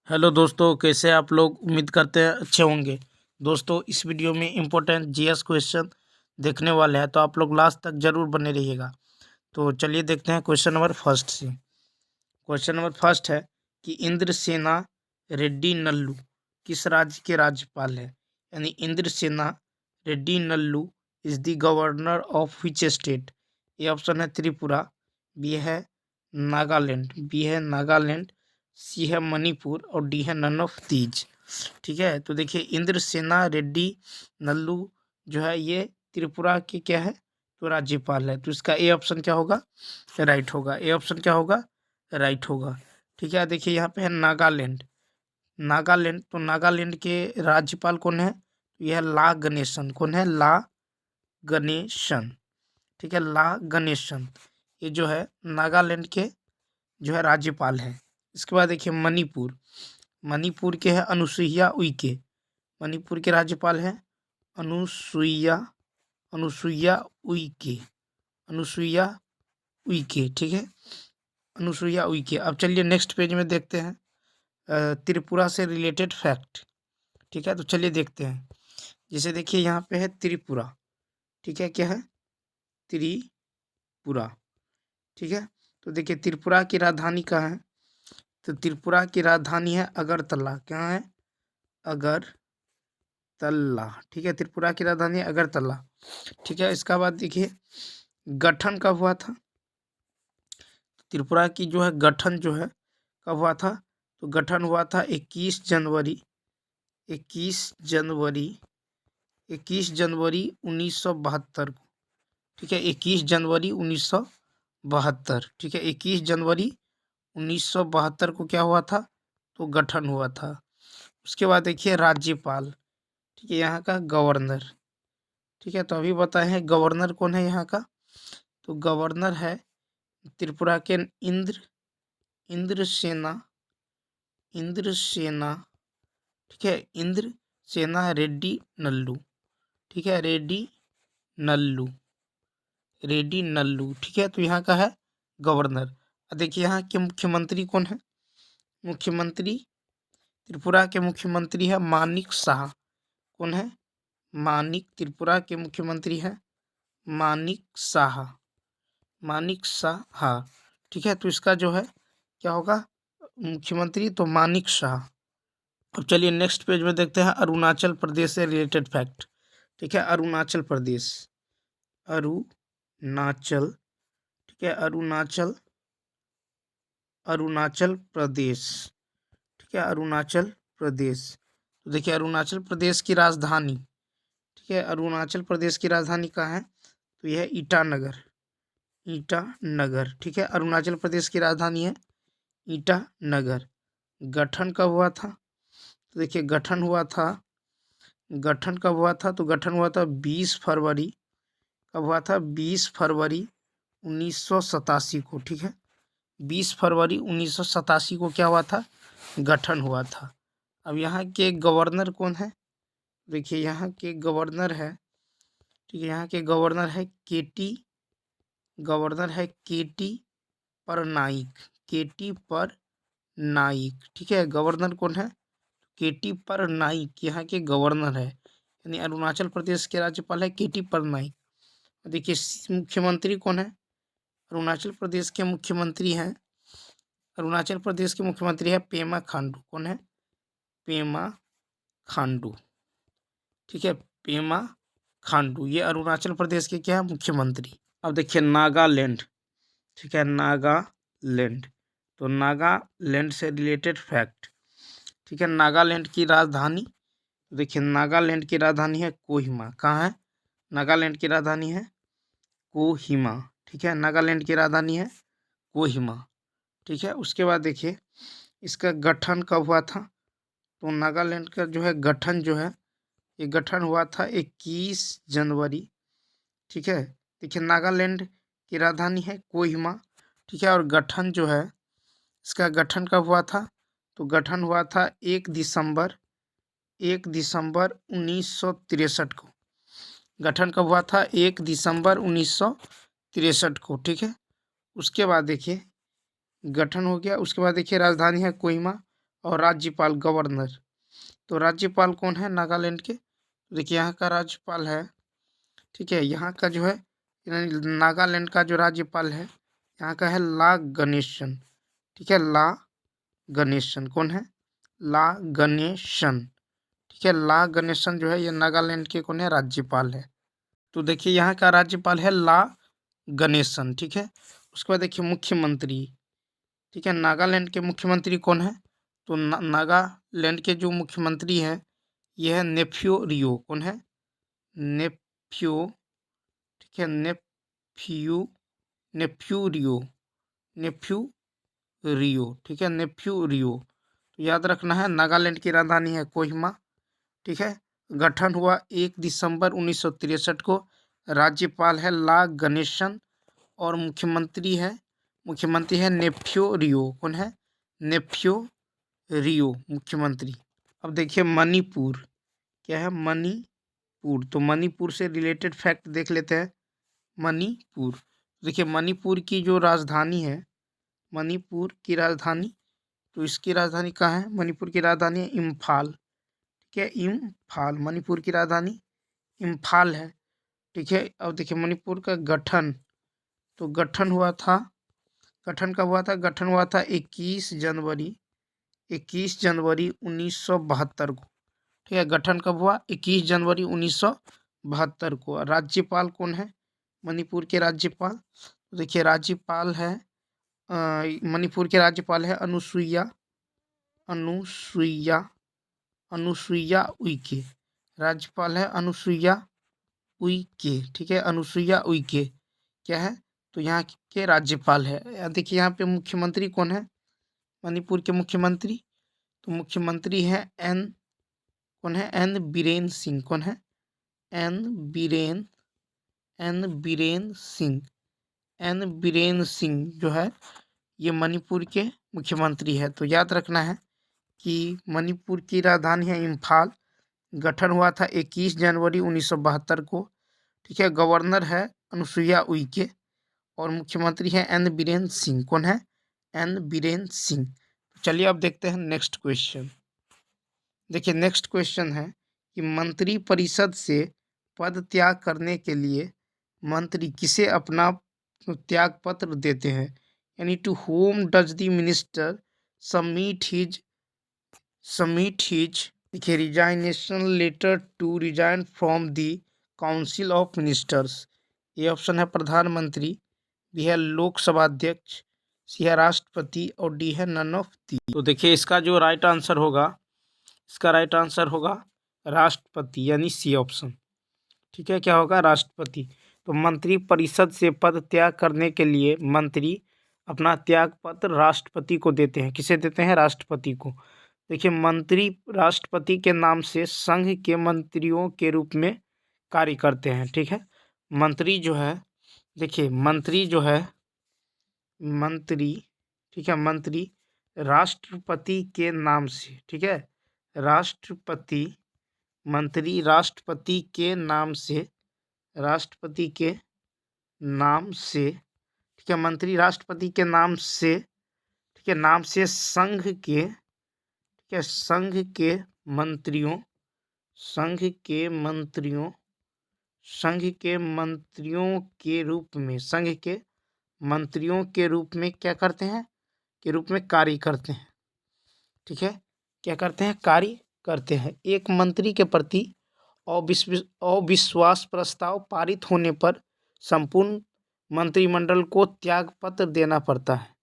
Hello दोस्तों, कैसे आप लोग? उम्मीद करते हैं अच्छे होंगे। दोस्तों, इस वीडियो में इम्पोर्टेंट जीएस क्वेश्चन देखने वाले हैं, तो आप लोग लास्ट तक जरूर बने रहिएगा। तो चलिए देखते हैं क्वेश्चन नंबर फर्स्ट से। क्वेश्चन नंबर फर्स्ट है कि इंद्रसेना रेड्डी नल्लू किस राज्य के राज्यपाल है? यानी Indrasena Reddy Nallu is the governor of which state? A option है त्रिपुरा, बी है नागालैंड, सी है मणिपुर और डी है नन ऑफ दीज। ठीक है, तो देखिए इंद्रसेना रेड्डी नल्लू जो है ये त्रिपुरा के क्या है, तो राज्यपाल है। तो इसका ए ऑप्शन क्या होगा? राइट होगा। ए ऑप्शन क्या होगा? राइट होगा। ठीक है, देखिए यहाँ पे है नागालैंड, तो नागालैंड के राज्यपाल कौन है? तो यह ला गणेशन। कौन है? ला गणेशन। ठीक है, ला गणेशन ये जो है नागालैंड के जो है राज्यपाल है। इसके बाद देखिए मणिपुर के है अनुसुईया उइके। मणिपुर के राज्यपाल है अनुसुईया उइके। ठीक है, अनुसुईया उइके। अब चलिए नेक्स्ट पेज में देखते हैं त्रिपुरा से रिलेटेड फैक्ट। ठीक है, तो चलिए देखते हैं। जैसे देखिए यहाँ पे है त्रिपुरा। ठीक है, क्या है? त्रिपुरा। ठीक है, तो देखिए त्रिपुरा की राजधानी कहाँ है? तो त्रिपुरा की राजधानी है अगरतला। क्या है? अगरतला। ठीक है, त्रिपुरा की राजधानी है अगरतला। ठीक है, इसका बाद देखिए गठन कब हुआ था? त्रिपुरा की जो है गठन जो है कब हुआ था? तो गठन हुआ था 21 जनवरी 1972 को। ठीक है, 21 जनवरी 1972। ठीक है, 21 जनवरी 1972 को क्या हुआ था? तो गठन हुआ था। उसके बाद देखिए राज्यपाल। ठीक है, यहाँ का गवर्नर। ठीक है, तो अभी बताए हैं गवर्नर कौन है यहाँ का? तो गवर्नर है त्रिपुरा के इंद्रसेना। ठीक है, इंद्रसेना रेड्डी नल्लू। ठीक है, रेड्डी नल्लू। ठीक है, तो यहाँ का है गवर्नर। देखिए यहाँ के मुख्यमंत्री कौन है? मुख्यमंत्री त्रिपुरा के मुख्यमंत्री है मानिक शाह। कौन है? त्रिपुरा के मुख्यमंत्री है मानिक शाह। हाँ। ठीक है, तो इसका जो है क्या होगा? मुख्यमंत्री तो मानिक शाह। अब चलिए नेक्स्ट पेज में देखते हैं अरुणाचल प्रदेश से रिलेटेड फैक्ट। ठीक है, अरुणाचल प्रदेश। ठीक है, अरुणाचल प्रदेश। ठीक है, अरुणाचल प्रदेश। तो देखिए अरुणाचल प्रदेश की राजधानी। ठीक है, अरुणाचल प्रदेश की राजधानी कहाँ है? तो यह ईटानगर। ठीक है, अरुणाचल प्रदेश की राजधानी है ईटानगर। गठन कब हुआ था? तो देखिए गठन कब हुआ था 20 फरवरी। कब हुआ था? 20 फरवरी 1987 को। ठीक है, 20 फरवरी 1987 को क्या हुआ था? गठन हुआ था। अब यहाँ के गवर्नर कौन है? देखिए यहाँ के गवर्नर है, ठीक है, यहाँ के गवर्नर है केटी परनाइक। ठीक है, गवर्नर कौन है? केटी परनाइक यहाँ के गवर्नर है। यानी अरुणाचल प्रदेश के राज्यपाल है केटी परनाइक। देखिए मुख्यमंत्री कौन है? अरुणाचल प्रदेश के मुख्यमंत्री है पेमा खांडू। कौन है? पेमा खांडू। ठीक है, पेमा खांडू ये अरुणाचल प्रदेश के क्या है? मुख्यमंत्री। अब देखिए नागालैंड। ठीक है, नागालैंड, तो नागालैंड से रिलेटेड फैक्ट। ठीक है, नागालैंड की राजधानी। देखिए नागालैंड की राजधानी है कोहिमा। कहाँ है? नागालैंड की राजधानी है कोहिमा। ठीक है, नागालैंड की राजधानी है कोहिमा। ठीक है, उसके बाद देखिए इसका गठन कब हुआ था? तो नागालैंड का जो है गठन जो है ये गठन हुआ था 21 जनवरी। ठीक है, देखिए नागालैंड की राजधानी है कोहिमा। ठीक है, और गठन जो है इसका गठन कब हुआ था? तो गठन हुआ था 1 दिसंबर 1963 को। गठन कब हुआ था? 1 दिसंबर 1963 को। ठीक है, उसके बाद देखिए गठन हो गया। उसके बाद देखिए राजधानी है कोहिमा और राज्यपाल गवर्नर। तो राज्यपाल कौन है नागालैंड के? देखिए यहाँ का राज्यपाल है, ठीक है, यहाँ का जो है नागालैंड का जो राज्यपाल है यहाँ का है ला गणेशन, ठीक है, ला गणेशन। कौन है? ला गणेशन, ठीक है, ला गणेशन जो है ये नागालैंड के कौन है? राज्यपाल है। तो देखिए यहाँ का राज्यपाल है ला गणेशन, ठीक है। उसके बाद देखिए मुख्यमंत्री, ठीक है, नागालैंड के मुख्यमंत्री कौन है? तो नागालैंड के जो मुख्यमंत्री हैं ये है नेफ्यू रियो। कौन है? नेफ्यू, ठीक है, नेफ्यू, नेफ्यू रियो, नेफ्यू रियो, ठीक है, नेफ्यू रियो। तो याद रखना है नागालैंड की राजधानी है कोहिमा, ठीक है। गठन हुआ 1 दिसंबर 1963 को। राज्यपाल है ला गणेशन और मुख्यमंत्री है नेफ्यू रियो। कौन है? नेफ्यू रियो मुख्यमंत्री। अब देखिए मणिपुर, क्या है? मणिपुर। तो मणिपुर से रिलेटेड फैक्ट देख लेते हैं। मणिपुर, देखिए मणिपुर की जो राजधानी है, मणिपुर की राजधानी, तो इसकी राजधानी कहाँ है? मणिपुर की राजधानी है इम्फाल, ठीक है, इम्फाल। मणिपुर की राजधानी इम्फाल है, ठीक है। अब देखिए मणिपुर का गठन, तो गठन हुआ था, गठन कब हुआ था? गठन हुआ था 21 जनवरी 1972 को, ठीक है। गठन कब हुआ? 21 जनवरी 1972 को। राज्यपाल कौन है मणिपुर के राज्यपाल? तो देखिए राज्यपाल है मणिपुर के राज्यपाल है अनुसुईया, अनुसुईया, अनुसुईया उइके। राज्यपाल है अनुसुईया उइके, ठीक है, अनुसुईया उइके क्या है? तो यहाँ के राज्यपाल है। देखिए यहाँ पे मुख्यमंत्री कौन है मणिपुर के? मुख्यमंत्री, तो मुख्यमंत्री है कौन है? एन बीरेन सिंह। कौन है? N Biren, N Biren Singh, N Biren Singh जो है ये मणिपुर के मुख्यमंत्री है। तो याद रखना है कि मणिपुर की राजधानी है इम्फाल। गठन हुआ था 21 जनवरी 1972 को, ठीक है। गवर्नर है अनुसुईया उइके और मुख्यमंत्री है एन बीरेन सिंह। कौन है? एन बीरेन सिंह। चलिए अब देखते हैं नेक्स्ट क्वेश्चन। देखिए नेक्स्ट क्वेश्चन है कि मंत्री परिषद से पद त्याग करने के लिए मंत्री किसे अपना त्याग पत्र देते हैं? यानी to whom does the minister submit his देखिए resignation letter to resign from the council of ministers. ये ऑप्शन है प्रधानमंत्री, बी है लोकसभा अध्यक्ष, सी है राष्ट्रपति और डी है नन ऑफ दी। तो देखिए इसका जो राइट आंसर होगा, इसका राइट आंसर होगा राष्ट्रपति, यानी सी ऑप्शन, ठीक है। क्या होगा? राष्ट्रपति। तो मंत्री परिषद से पद त्याग करने के लिए मंत्री अपना त्याग पत्र राष्ट्रपति को देते हैं। किसे देते हैं? राष्ट्रपति को। देखिए मंत्री राष्ट्रपति के नाम से संघ के मंत्रियों के रूप में कार्य करते हैं, ठीक है। मंत्री जो है, देखिए मंत्री जो है, मंत्री, ठीक है, मंत्री राष्ट्रपति के नाम से, ठीक है, राष्ट्रपति, मंत्री राष्ट्रपति के नाम से, राष्ट्रपति के नाम से, ठीक है, मंत्री राष्ट्रपति के नाम से, ठीक है, नाम से संघ के, ठीक है, संघ के मंत्रियों, संघ के मंत्रियों, संघ के मंत्रियों के रूप में, संघ के मंत्रियों के रूप में क्या करते हैं? के रूप में कार्य करते हैं, ठीक है। क्या करते हैं? कार्य करते हैं। एक मंत्री के प्रति अविश्वास प्रस्ताव पारित होने पर संपूर्ण मंत्रिमंडल को त्यागपत्र देना पड़ता है।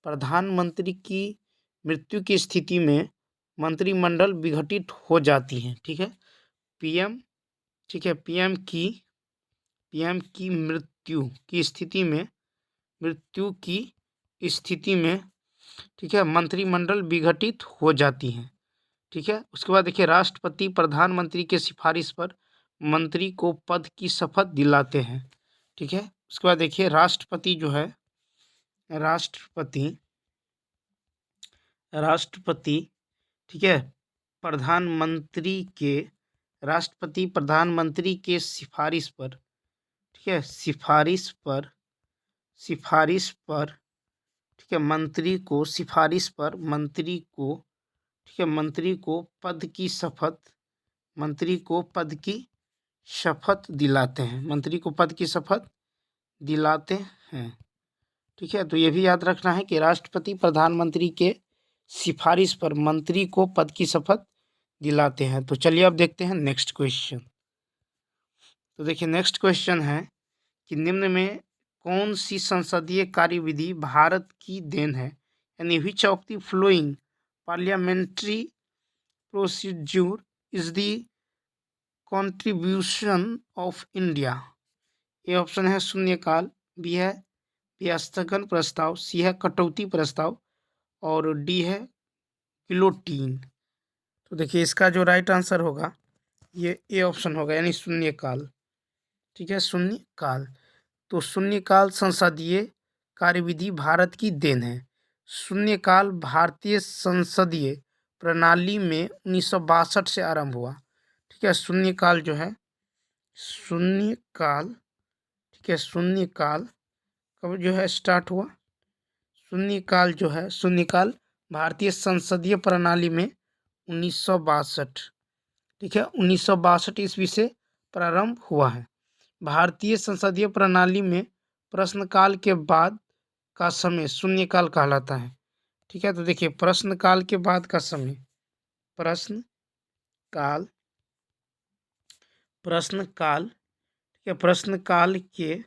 प्रधानमंत्री की मृत्यु की स्थिति में मंत्रिमंडल विघटित हो जाती है, ठीक है। पीएम, ठीक है, पीएम की मृत्यु की स्थिति में, मृत्यु की स्थिति में, ठीक है, मंत्रिमंडल विघटित हो जाती है, ठीक है। उसके बाद देखिए राष्ट्रपति प्रधानमंत्री के सिफारिश पर मंत्री को पद की शपथ दिलाते हैं, ठीक है। उसके बाद देखिए राष्ट्रपति जो है, राष्ट्रपति, ठीक है, प्रधानमंत्री के, राष्ट्रपति प्रधानमंत्री के सिफारिश पर, ठीक है, सिफारिश पर, ठीक है, मंत्री को, सिफारिश पर मंत्री को ठीक है, मंत्री को पद की शपथ दिलाते हैं, मंत्री को पद की शपथ दिलाते हैं। ठीक है, तो ये भी याद रखना है कि राष्ट्रपति प्रधानमंत्री के सिफारिश पर मंत्री को पद की शपथ दिलाते हैं। तो चलिए अब देखते हैं नेक्स्ट क्वेश्चन। तो देखिए नेक्स्ट क्वेश्चन है कि निम्न में कौन सी संसदीय कार्यविधि भारत की देन है, यानी which of the flowing parliamentary procedure is the contribution of India. A option है शून्यकाल, बी है स्थगन प्रस्ताव, सी है कटौती प्रस्ताव और डी है गिलोटीन। तो देखिए इसका जो राइट आंसर होगा ये ए ऑप्शन होगा, यानी शून्यकाल। ठीक है, शून्यकाल। तो शून्यकाल संसदीय कार्यविधि भारत की देन है। शून्यकाल भारतीय संसदीय प्रणाली में 1962 से आरंभ हुआ। ठीक है, शून्यकाल जो है शून्यकाल, ठीक है, शून्यकाल कब जो है स्टार्ट हुआ? शून्यकाल भारतीय संसदीय प्रणाली में 1962, ठीक है, 1962 ईस्वी से प्रारंभ हुआ है। भारतीय संसदीय प्रणाली में प्रश्नकाल के बाद का समय शून्यकाल कहलाता है। ठीक है, तो देखिए प्रश्नकाल के बाद का समय, प्रश्नकाल, ठीक है, प्रश्नकाल के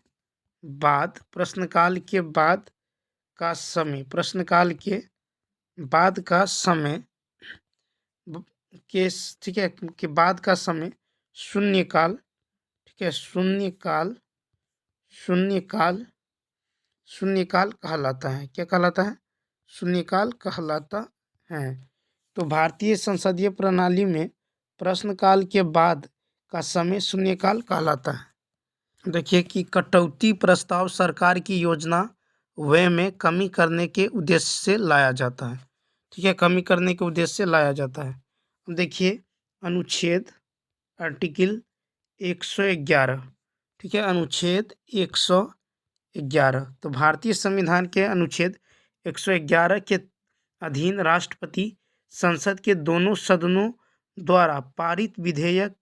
बाद का समय, प्रश्नकाल के बाद का समय के, ठीक है, के बाद का समय शून्यकाल, ठीक है, शून्यकाल कहलाता है। क्या कहलाता है? शून्यकाल कहलाता है। तो भारतीय संसदीय प्रणाली में प्रश्नकाल के बाद का समय शून्यकाल कहलाता है। देखिए कि कटौती प्रस्ताव सरकार की योजना व्यय में कमी करने के उद्देश्य से लाया जाता है। ठीक है, कमी करने के उद्देश्य से लाया जाता है। देखिए अनुच्छेद आर्टिकल 111, ठीक है, अनुच्छेद 111। तो भारतीय संविधान के अनुच्छेद 111 के अधीन राष्ट्रपति संसद के दोनों सदनों द्वारा पारित विधेयक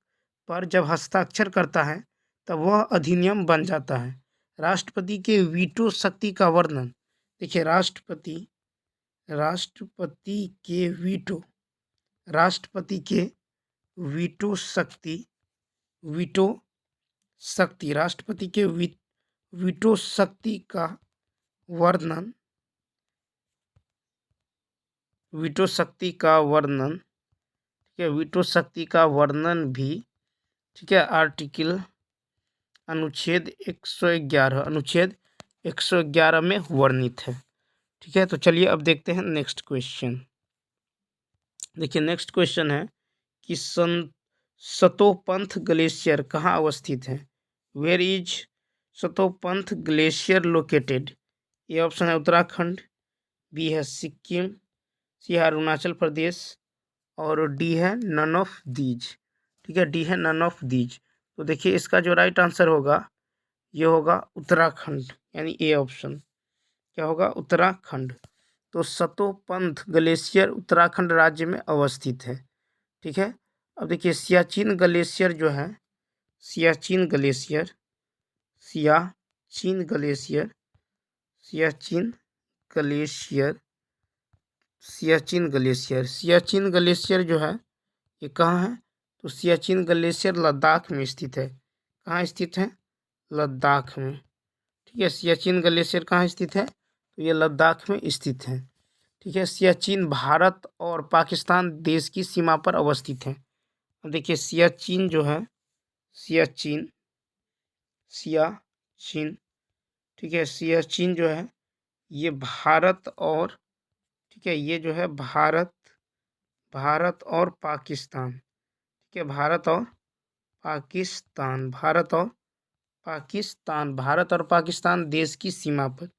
पर जब हस्ताक्षर करता है तब वह अधिनियम बन जाता है। राष्ट्रपति के वीटो शक्ति का वर्णन, देखिए राष्ट्रपति के वीटो शक्ति, राष्ट्रपति के वीटो शक्ति का वर्णन, ठीक है, वीटो शक्ति का वर्णन भी, ठीक है, अनुच्छेद 111 में वर्णित है। ठीक है, तो चलिए अब देखते हैं नेक्स्ट क्वेश्चन। देखिए नेक्स्ट क्वेश्चन है कि सतोपंथ ग्लेशियर कहाँ अवस्थित है? Where is Satopanth glacier located? A option है उत्तराखंड, बी है सिक्किम, सी है अरुणाचल प्रदेश और डी है नन ऑफ दीज। ठीक है, डी है नन ऑफ दीज। तो देखिए इसका जो राइट आंसर होगा ये होगा उत्तराखंड, यानी ए ऑप्शन। क्या होगा? उत्तराखंड। तो सतोपंथ ग्लेशियर उत्तराखंड राज्य में अवस्थित है। ठीक है, अब देखिए सियाचिन ग्लेशियर जो है, सियाचिन ग्लेशियर जो है ये कहाँ है? तो सियाचिन ग्लेशियर लद्दाख में स्थित है। कहाँ स्थित है? लद्दाख में। ठीक है, सियाचिन ग्लेशियर कहाँ स्थित है? तो ये लद्दाख में स्थित है। ठीक है, सियाचिन भारत और पाकिस्तान देश की सीमा पर अवस्थित है। अब देखिए सियाचिन जो है, सियाचिन, ठीक है, सियाचिन जो है ये भारत और, ठीक है, ये जो है भारत और पाकिस्तान, ठीक है, भारत और पाकिस्तान देश की सीमा पर,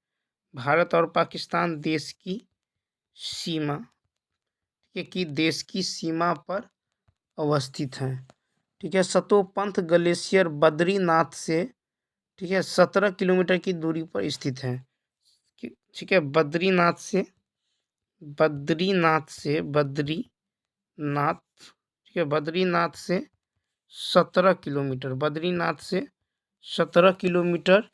देश की सीमा पर अवस्थित है। ठीक है, सतोपंथ ग्लेशियर बद्रीनाथ से, ठीक है, 17 किलोमीटर की दूरी पर स्थित है। ठीक है, बद्रीनाथ से नाथ, ठीक है, बद्रीनाथ से 17 किलोमीटर, बद्रीनाथ से 17 किलोमीटर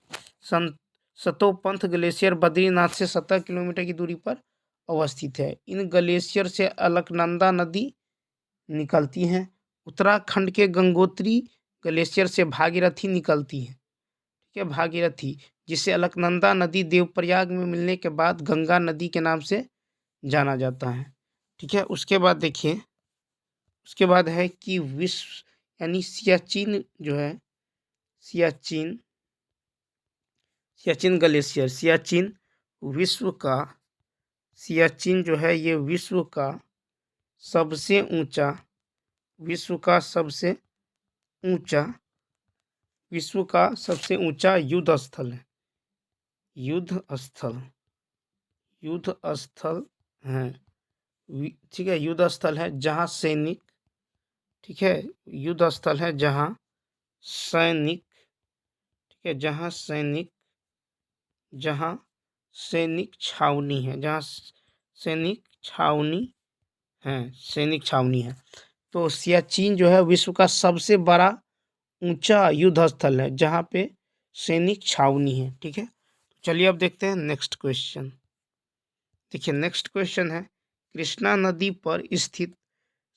सतोपंथ ग्लेशियर बद्रीनाथ से 17 किलोमीटर की दूरी पर अवस्थित है। इन ग्लेशियर से अलकनंदा नदी निकलती हैं। उत्तराखंड के गंगोत्री ग्लेशियर से भागीरथी निकलती है, ठीक है, भागीरथी, जिसे अलकनंदा नदी देवप्रयाग में मिलने के बाद गंगा नदी के नाम से जाना जाता है, ठीक है। उसके बाद देखिए, उसके बाद है कि विश्व यानी सियाचिन जो है, सियाचिन, सियाचिन ग्लेशियर, सियाचिन विश्व का, सियाचिन जो है ये विश्व का सबसे ऊंचा, विश्व का सबसे ऊंचा, विश्व का सबसे ऊंचा युद्ध स्थल है, युद्ध स्थल, युद्ध स्थल है, ठीक है, युद्ध स्थल है जहां सैनिक, ठीक है, युद्ध स्थल है जहां सैनिक, ठीक है, जहां सैनिक, जहां सैनिक छावनी है, जहां सैनिक छावनी है, सैनिक छावनी है। तो सियाचिन जो है विश्व का सबसे बड़ा ऊंचा युद्ध स्थल है जहां पे सैनिक छावनी है, ठीक है। चलिए अब देखते हैं नेक्स्ट क्वेश्चन। देखिए नेक्स्ट क्वेश्चन है, कृष्णा नदी पर स्थित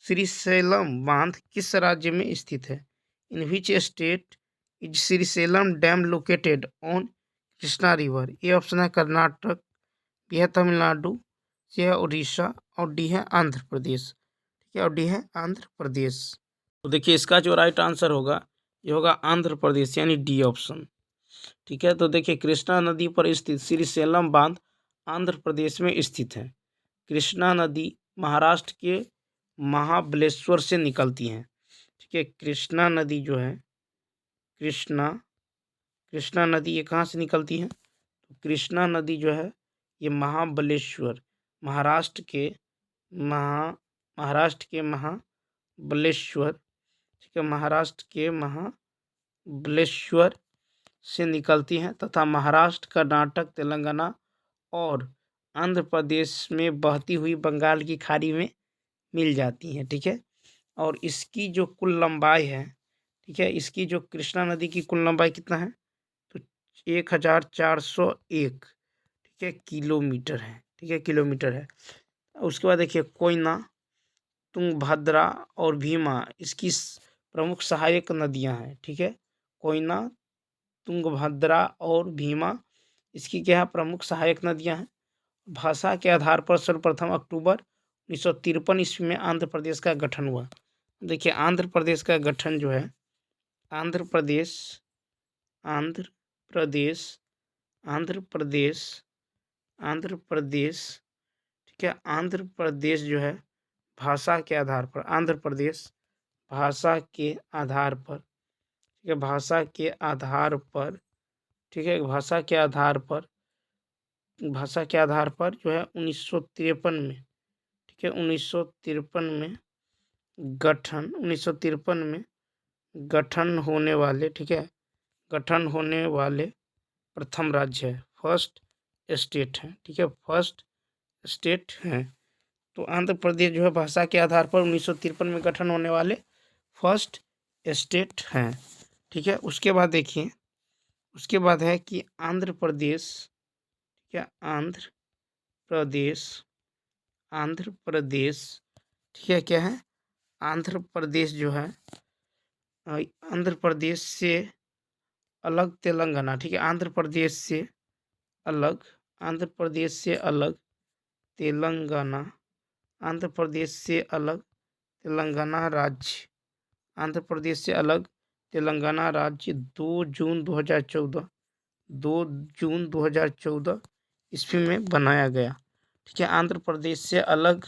श्रीशैलम बांध किस राज्य में स्थित है? In which state is Srisailam dam located on Krishna river? ये ऑप्शन है कर्नाटक, बी है तमिलनाडु, सी है उड़ीसा और डी है आंध्र प्रदेश, ठीक है, और डी है आंध्र प्रदेश। तो देखिए इसका जो राइट आंसर होगा ये होगा आंध्र प्रदेश, यानी डी ऑप्शन, ठीक है। तो देखिए कृष्णा नदी पर स्थित श्रीशैलम बांध आंध्र प्रदेश में स्थित है। कृष्णा नदी महाराष्ट्र के महाबलेश्वर से निकलती है, ठीक है। कृष्णा नदी जो है, कृष्णा, कृष्णा नदी ये कहाँ से निकलती है? तो कृष्णा नदी जो है ये महाबलेश्वर, महाराष्ट्र के महाराष्ट्र के महाबलेश्वर, ठीक है, महाराष्ट्र के महाबलेश्वर से निकलती हैं तथा महाराष्ट्र, कर्नाटक, तेलंगाना और आंध्र प्रदेश में बहती हुई बंगाल की खाड़ी में मिल जाती हैं, ठीक है। और इसकी जो कुल लंबाई है, ठीक है, इसकी जो कृष्णा नदी की कुल लंबाई कितना है? तो 1401, ठीक है, किलोमीटर है, ठीक है, किलोमीटर है। उसके बाद देखिए कोयना, तुंगभद्रा और भीमा इसकी प्रमुख सहायक नदियां हैं, ठीक है। कोयना, तुंगभद्रा और भीमा इसकी क्या है? प्रमुख सहायक नदियां हैं। भाषा के आधार पर सर्वप्रथम अक्टूबर 1953 ईस्वी में आंध्र प्रदेश का गठन हुआ। देखिए आंध्र प्रदेश का गठन जो है, आंध्र प्रदेश, आंध्र प्रदेश, आंध्र प्रदेश, आंध्र प्रदेश, ठीक है, आंध्र प्रदेश जो है भाषा के आधार पर, आंध्र प्रदेश भाषा के आधार पर, ठीक है, भाषा के आधार पर, ठीक है, भाषा के आधार पर, भाषा के आधार पर जो है 1953 में, ठीक है, 1953 में गठन, 1953 में गठन होने वाले, ठीक है, गठन होने वाले प्रथम राज्य है, फर्स्ट स्टेट है, ठीक है, फर्स्ट स्टेट है। तो आंध्र प्रदेश जो है भाषा के आधार पर 1953 में गठन होने वाले फर्स्ट स्टेट हैं, ठीक है। उसके बाद देखिए, उसके बाद है कि आंध्र प्रदेश, ठीक है, आंध्र प्रदेश, आंध्र प्रदेश, ठीक है, क्या है? आंध्र प्रदेश जो है आंध्र प्रदेश से अलग तेलंगाना, ठीक है, आंध्र प्रदेश से अलग, आंध्र प्रदेश से अलग तेलंगाना, आंध्र प्रदेश से अलग तेलंगाना राज्य, आंध्र प्रदेश से अलग तेलंगाना राज्य 2 जून 2014, 2 जून 2014 ईस्वी में बनाया गया, ठीक है। आंध्र प्रदेश से अलग,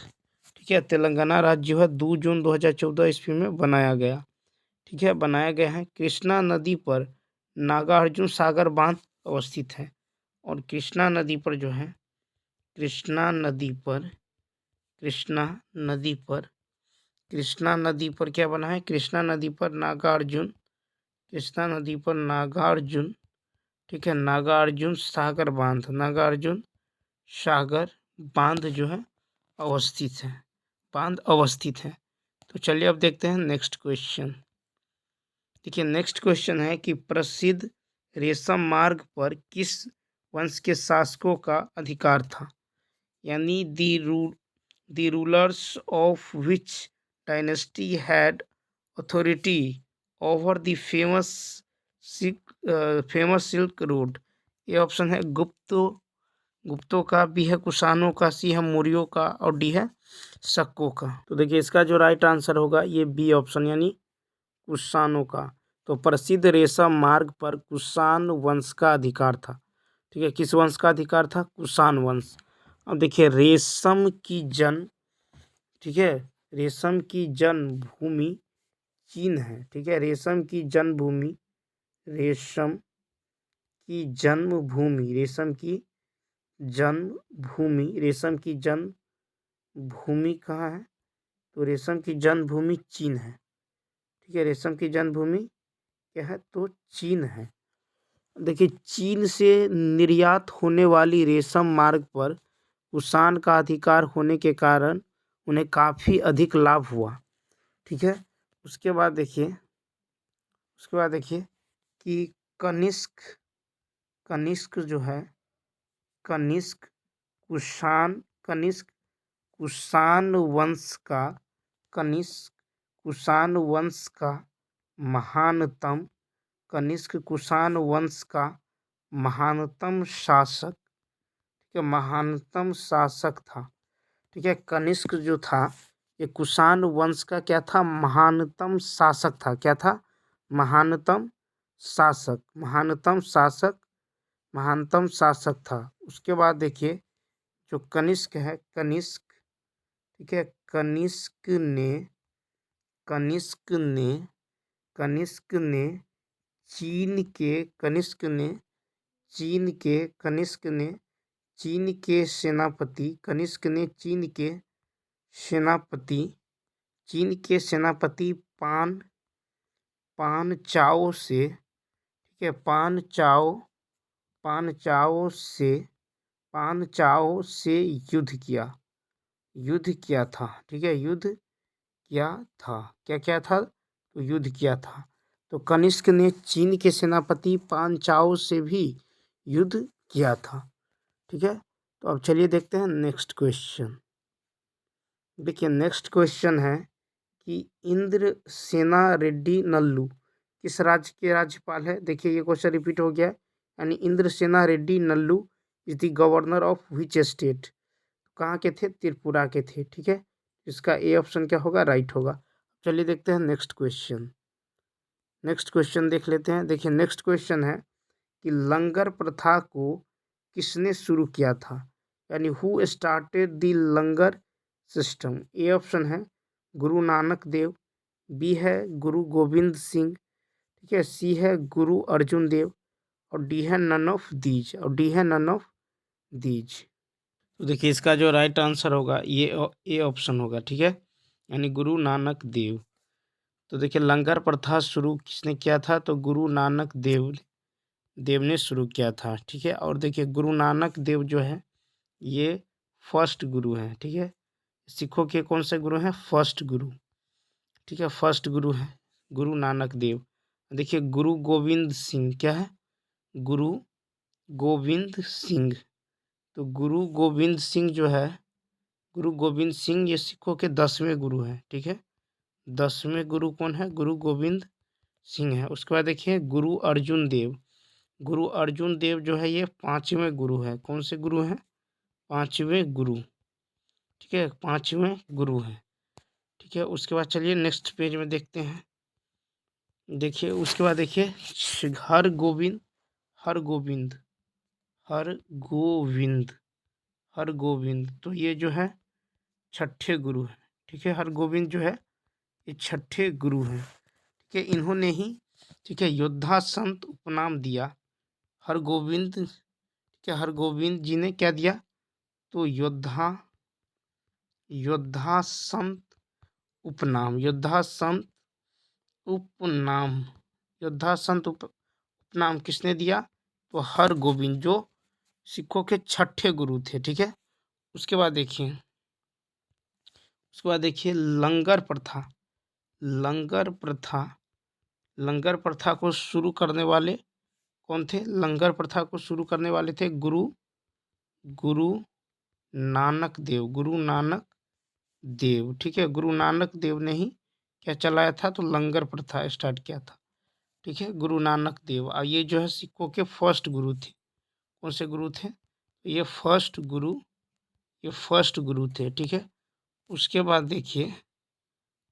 ठीक है, तेलंगाना राज्य जो है 2 जून 2014 ईस्वी में बनाया गया, ठीक है, बनाया गया है। कृष्णा नदी पर नागार्जुन सागर बांध अवस्थित है और कृष्णा नदी पर जो है, कृष्णा नदी पर, कृष्णा नदी पर, कृष्णा नदी पर क्या बना है? कृष्णा नदी पर नागार्जुन, कृष्णा नदी पर नागार्जुन, ठीक है, नागार्जुन सागर बांध, नागार्जुन सागर बांध जो है अवस्थित है, बांध अवस्थित है, तो चलिए अब देखते हैं नेक्स्ट क्वेश्चन। देखिए नेक्स्ट क्वेश्चन है कि प्रसिद्ध रेशम मार्ग पर किस वंश के शासकों का अधिकार था, यानी the rulers of which dynasty had authority over the famous silk road. ये ऑप्शन है गुप्तों का, बी है कुषाणों का, सी है मौर्यों का और डी है शकों का। तो देखिए इसका जो राइट आंसर होगा ये बी ऑप्शन यानी कुषाणों का। तो प्रसिद्ध रेशम मार्ग पर कुषाण वंश का अधिकार था। ठीक है, किस वंश का अधिकार था? कुषाण वंश। अब देखिए रेशम की जन्म, ठीक है, रेशम की जन्मभूमि चीन है। ठीक है, रेशम की जन्मभूमि, रेशम की जन्मभूमि, रेशम की जन्मभूमि, रेशम की जन्मभूमि कहाँ है? तो रेशम की जन्मभूमि चीन है। ठीक है, रेशम की जन्मभूमि क्या है? तो चीन है। देखिए चीन से निर्यात होने वाली रेशम मार्ग पर कुषाण का अधिकार होने के कारण उन्हें काफ़ी अधिक लाभ हुआ। ठीक है, उसके बाद देखिए कि कनिष्क जो है, कनिष्क कुषाण वंश का, कनिष्क कुषाण वंश का महानतम, कनिष्क कुषाण वंश का महानतम शासक, ठीक है, महानतम शासक था। ठीक है, कनिष्क जो था ये कुषाण वंश का क्या था? महानतम शासक था। क्या था? महानतम शासक, महानतम शासक था। उसके बाद देखिए जो कनिष्क है, ठीक है, कनिष्क ने चीन के सेनापति पान चाओ से, ठीक है, पान चाओ से युद्ध किया था। ठीक है, युद्ध किया था। क्या था? तो युद्ध किया था। तो कनिष्क ने चीन के सेनापति पान चाओ से भी युद्ध किया था। ठीक है, तो अब चलिए देखते हैं नेक्स्ट क्वेश्चन। देखिए नेक्स्ट क्वेश्चन है कि इंद्रसेना रेड्डी नल्लू किस राज्य के राज्यपाल है? देखिए ये क्वेश्चन रिपीट हो गया है, यानी Indrasena Reddy Nallu is the governor of which state? कहाँ के थे? त्रिपुरा के थे। ठीक है, इसका ए ऑप्शन क्या होगा? राइट होगा। चलिए देखते हैं नेक्स्ट क्वेश्चन देख लेते हैं। देखिए नेक्स्ट क्वेश्चन है कि लंगर प्रथा को किसने शुरू किया था, यानी who started the langar system? A option है गुरु नानक देव, बी है गुरु गोविंद सिंह, ठीक है, सी है गुरु अर्जुन देव और डी है नन ऑफ दीज। तो देखिए इसका जो राइट आंसर होगा ये ए ऑप्शन होगा। ठीक है, यानी गुरु नानक देव। तो देखिए लंगर प्रथा शुरू किसने किया था? तो गुरु नानक देव ने शुरू किया था। ठीक है, और देखिए गुरु नानक देव जो है ये फर्स्ट गुरु हैं। ठीक है, सिखों के कौन से गुरु हैं? फर्स्ट गुरु। ठीक है, फर्स्ट गुरु है गुरु नानक देव। देखिए गुरु गोविंद सिंह क्या है? गुरु गोविंद सिंह। तो गुरु गोविंद सिंह जो है, गुरु गोविंद सिंह ये सिखों के 10वें गुरु हैं। ठीक है, 10वें गुरु कौन है? गुरु गोविंद सिंह है। उसके बाद देखिए गुरु अर्जुन देव जो है ये 5वें गुरु है। कौन से गुरु हैं? 5वें गुरु। ठीक है, 5वें गुरु हैं। ठीक है, उसके बाद चलिए नेक्स्ट पेज में देखते हैं। देखिए उसके बाद देखिए हरगोविंद तो ये जो है 6ठे गुरु हैं। ठीक है, हरगोविंद जो है ये 6ठे गुरु हैं। ठीक है, इन्होंने ही, ठीक है, योद्धा संत उपनाम दिया हरगोविंद। ठीक है, हरगोविंद जी ने क्या दिया? तो योद्धा संत उपनाम, उपनाम किसने दिया? तो हरगोविंद जो सिखों के 6ठे गुरु थे। ठीक है, उसके बाद देखिए लंगर प्रथा, लंगर प्रथा, लंगर प्रथा को शुरू करने वाले कौन थे? लंगर प्रथा को शुरू करने वाले थे गुरु नानक देव, गुरु नानक देव। ठीक है, गुरु नानक देव ने ही क्या चलाया था? तो लंगर प्रथा स्टार्ट किया था। ठीक है, गुरु नानक देव। और ये जो है सिखों के फर्स्ट गुरु थे। कौन से गुरु थे? ये फर्स्ट गुरु थे। ठीक है, उसके बाद देखिए,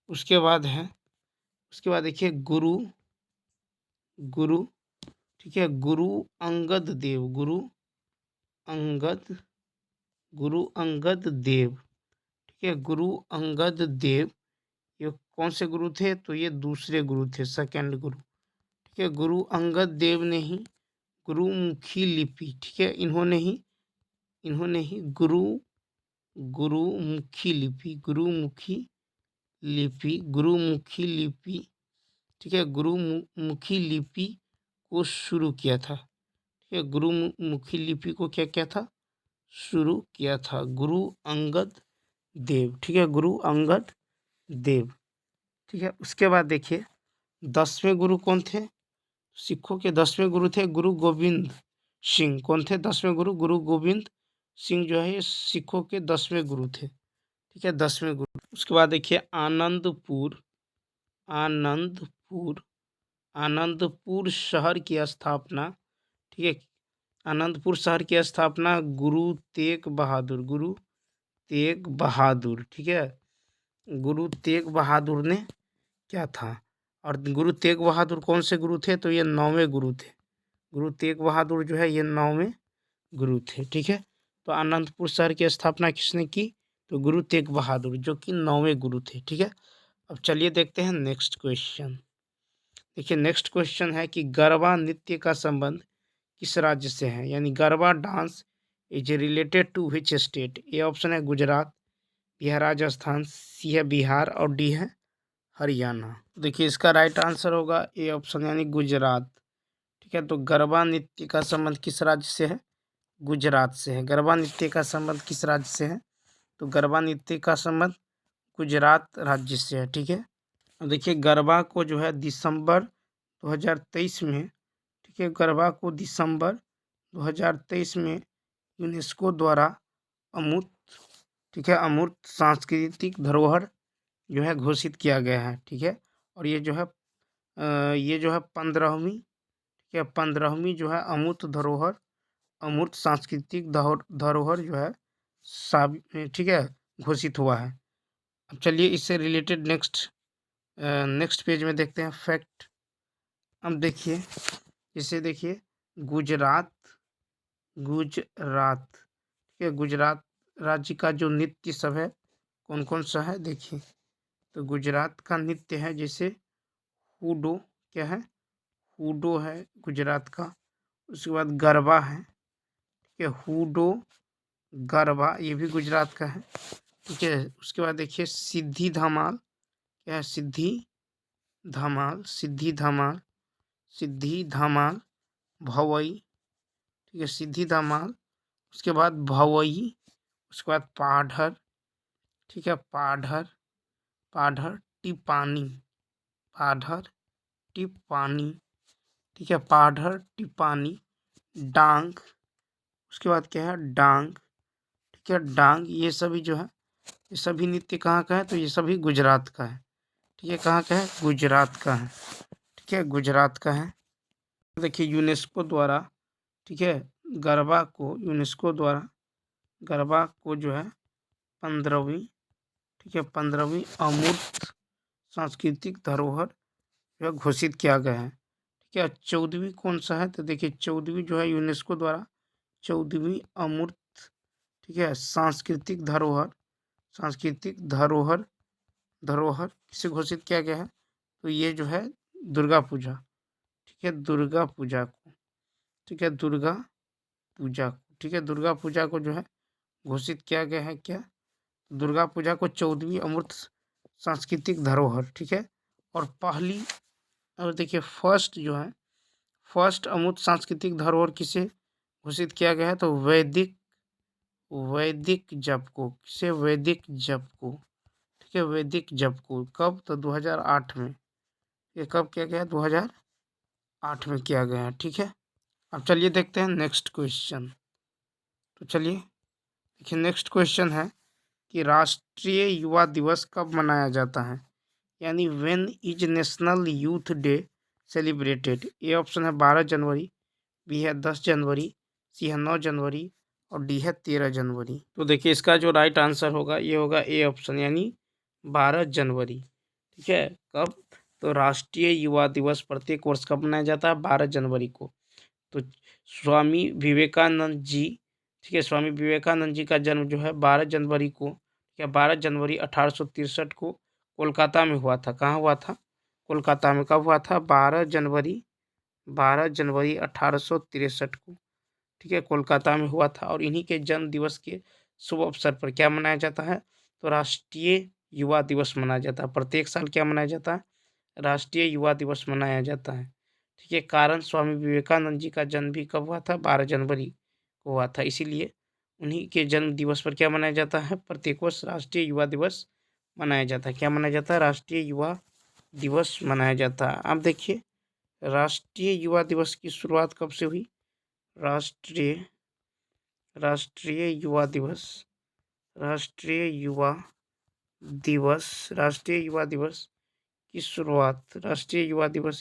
उसके बाद देखिए गुरु। ठीक है, गुरु अंगद देव, अंगद गुरु अंगद देव। ठीक है, गुरु अंगद देव ये कौन से गुरु थे? तो ये दूसरे गुरु थे, सेकंड गुरु। ठीक है, गुरु अंगद देव ने ही गुरुमुखी लिपि, ठीक है, इन्होंने ही गुरुमुखी लिपि, ठीक है, गुरुमुखी लिपि को शुरू किया था। ठीक है, गुरुमुखी लिपि को क्या किया था? शुरू किया था गुरु अंगद देव। ठीक है, गुरु अंगद देव। ठीक है, उसके बाद देखिए 10वें गुरु कौन थे? सिखों के 10वें गुरु थे गुरु गोविंद सिंह। कौन थे 10वें गुरु? गुरु गोविंद सिंह जो है ये सिखों के 10वें गुरु थे। ठीक है, 10वें गुरु। उसके बाद देखिए आनंदपुर शहर की स्थापना। ठीक है, आनंदपुर शहर की स्थापना गुरु तेग बहादुर। ठीक है, गुरु तेग बहादुर ने क्या था? और गुरु तेग बहादुर कौन से गुरु थे? तो ये 9वें गुरु थे। गुरु तेग बहादुर जो है ये 9वें गुरु थे। ठीक है, तो आनंदपुर शहर की स्थापना किसने की? तो गुरु तेग बहादुर, जो कि 9वें गुरु थे। ठीक है, अब चलिए देखते हैं नेक्स्ट क्वेश्चन। देखिए नेक्स्ट क्वेश्चन है कि गरबा नृत्य का संबंध किस राज्य से है? यानी Garba dance is related to which state? A option है गुजरात, बी है राजस्थान, सी है बिहार और डी है हरियाणा। देखिए इसका राइट आंसर होगा ए ऑप्शन यानी गुजरात। ठीक है, तो गरबा नृत्य का संबंध किस राज्य से है? गुजरात से है। गरबा नृत्य का संबंध किस राज्य से है? तो गरबा नृत्य का संबंध गुजरात राज्य से है। ठीक है, अब देखिए गरबा को जो है दिसंबर 2023 में, ठीक है, गरबा को दिसंबर 2023 में यूनेस्को द्वारा अमूर्त, ठीक है, अमूर्त सांस्कृतिक धरोहर जो है घोषित किया गया है। ठीक है, और ये जो है 15वीं, ठीक है, 15वीं जो है अमूर्त सांस्कृतिक धरोहर जो है ठीक है घोषित हुआ है। अब चलिए इससे रिलेटेड नेक्स्ट पेज में देखते हैं फैक्ट। अब देखिए इसे देखिए गुजरात, ठीक है, गुजरात राज्य का जो नृत्य सब है कौन कौन सा है? देखिए तो गुजरात का नृत्य है जैसे हुडो, क्या है? हुडो है गुजरात का। उसके बाद गरबा है, ठीक है, हुडो गरबा ये भी गुजरात का है। ठीक है, उसके बाद देखिए सिद्धि धमाल, क्या है? सिद्धि धमाल भवई, ठीक है, सिद्धि धमाल। उसके बाद भवई, उसके बाद पाढ़र, ठीक है, पाढ़र टिपानी, ठीक है, पाढ़र टिपानी डांग। उसके बाद क्या है? डांग, ठीक है, डांग। ये सभी जो है ये सभी नृत्य कहाँ का है? तो ये सभी गुजरात का है। ठीक है, कहाँ का है? गुजरात का है। ठीक है, गुजरात का है। देखिए यूनेस्को द्वारा, ठीक है, गरबा को जो है 15वीं, ठीक है, 15वीं अमूर्त सांस्कृतिक धरोहर जो है घोषित किया गया है। ठीक है, 14वीं कौन सा है? तो देखिए 14वीं जो है यूनेस्को द्वारा 14वीं अमूर्त, ठीक है, सांस्कृतिक धरोहर किसे घोषित किया गया है? तो ये जो है दुर्गा पूजा, ठीक है, दुर्गा पूजा को, ठीक है, दुर्गा पूजा को जो है घोषित किया गया है। क्या? दुर्गा पूजा को 14वीं अमूर्त सांस्कृतिक धरोहर, ठीक है। और पहली, और देखिए फर्स्ट अमूर्त सांस्कृतिक धरोहर किसे घोषित किया गया है? तो वैदिक जप को, किसे? वैदिक जप को, ठीक है, वैदिक जप को। कब? तो 2008 में। ये कब किया गया? 2008 में किया गया है। ठीक है, अब चलिए देखते हैं नेक्स्ट क्वेश्चन। तो चलिए देखिए, नेक्स्ट क्वेश्चन है कि राष्ट्रीय युवा दिवस कब मनाया जाता है, यानी when is national youth day celebrated. A option है 12 जनवरी, बी है 10 जनवरी, सी है 9 जनवरी और डी है 13 जनवरी। तो देखिए, इसका जो राइट आंसर होगा ये होगा ए ऑप्शन, यानी 12 जनवरी। ठीक है, कब? तो राष्ट्रीय युवा दिवस प्रत्येक वर्ष कब मनाया जाता है? 12 जनवरी को। तो स्वामी विवेकानंद जी, ठीक है, स्वामी विवेकानंद जी का जन्म जो है 12 जनवरी को, या 12 जनवरी 1863 को कोलकाता में हुआ था। कहाँ हुआ था? कोलकाता में। कब हुआ था? 12 जनवरी 1863 को, ठीक है, कोलकाता में हुआ था। और इन्हीं के जन्म दिवस के शुभ अवसर पर क्या मनाया जाता है? तो राष्ट्रीय युवा दिवस मनाया जाता है। प्रत्येक साल क्या मनाया जाता है? राष्ट्रीय युवा दिवस मनाया जाता है। ठीक है, कारण स्वामी विवेकानंद जी का जन्म भी कब हुआ था? 12 जनवरी को हुआ था, इसीलिए उन्हीं के जन्म दिवस पर क्या मनाया जाता है? प्रत्येक वर्ष राष्ट्रीय युवा दिवस मनाया जाता है। क्या मनाया जाता है? राष्ट्रीय युवा दिवस मनाया जाता है। अब देखिए, राष्ट्रीय युवा दिवस की शुरुआत कब से हुई? राष्ट्रीय राष्ट्रीय युवा दिवस राष्ट्रीय युवा राष्ट्रीय युवा दिवस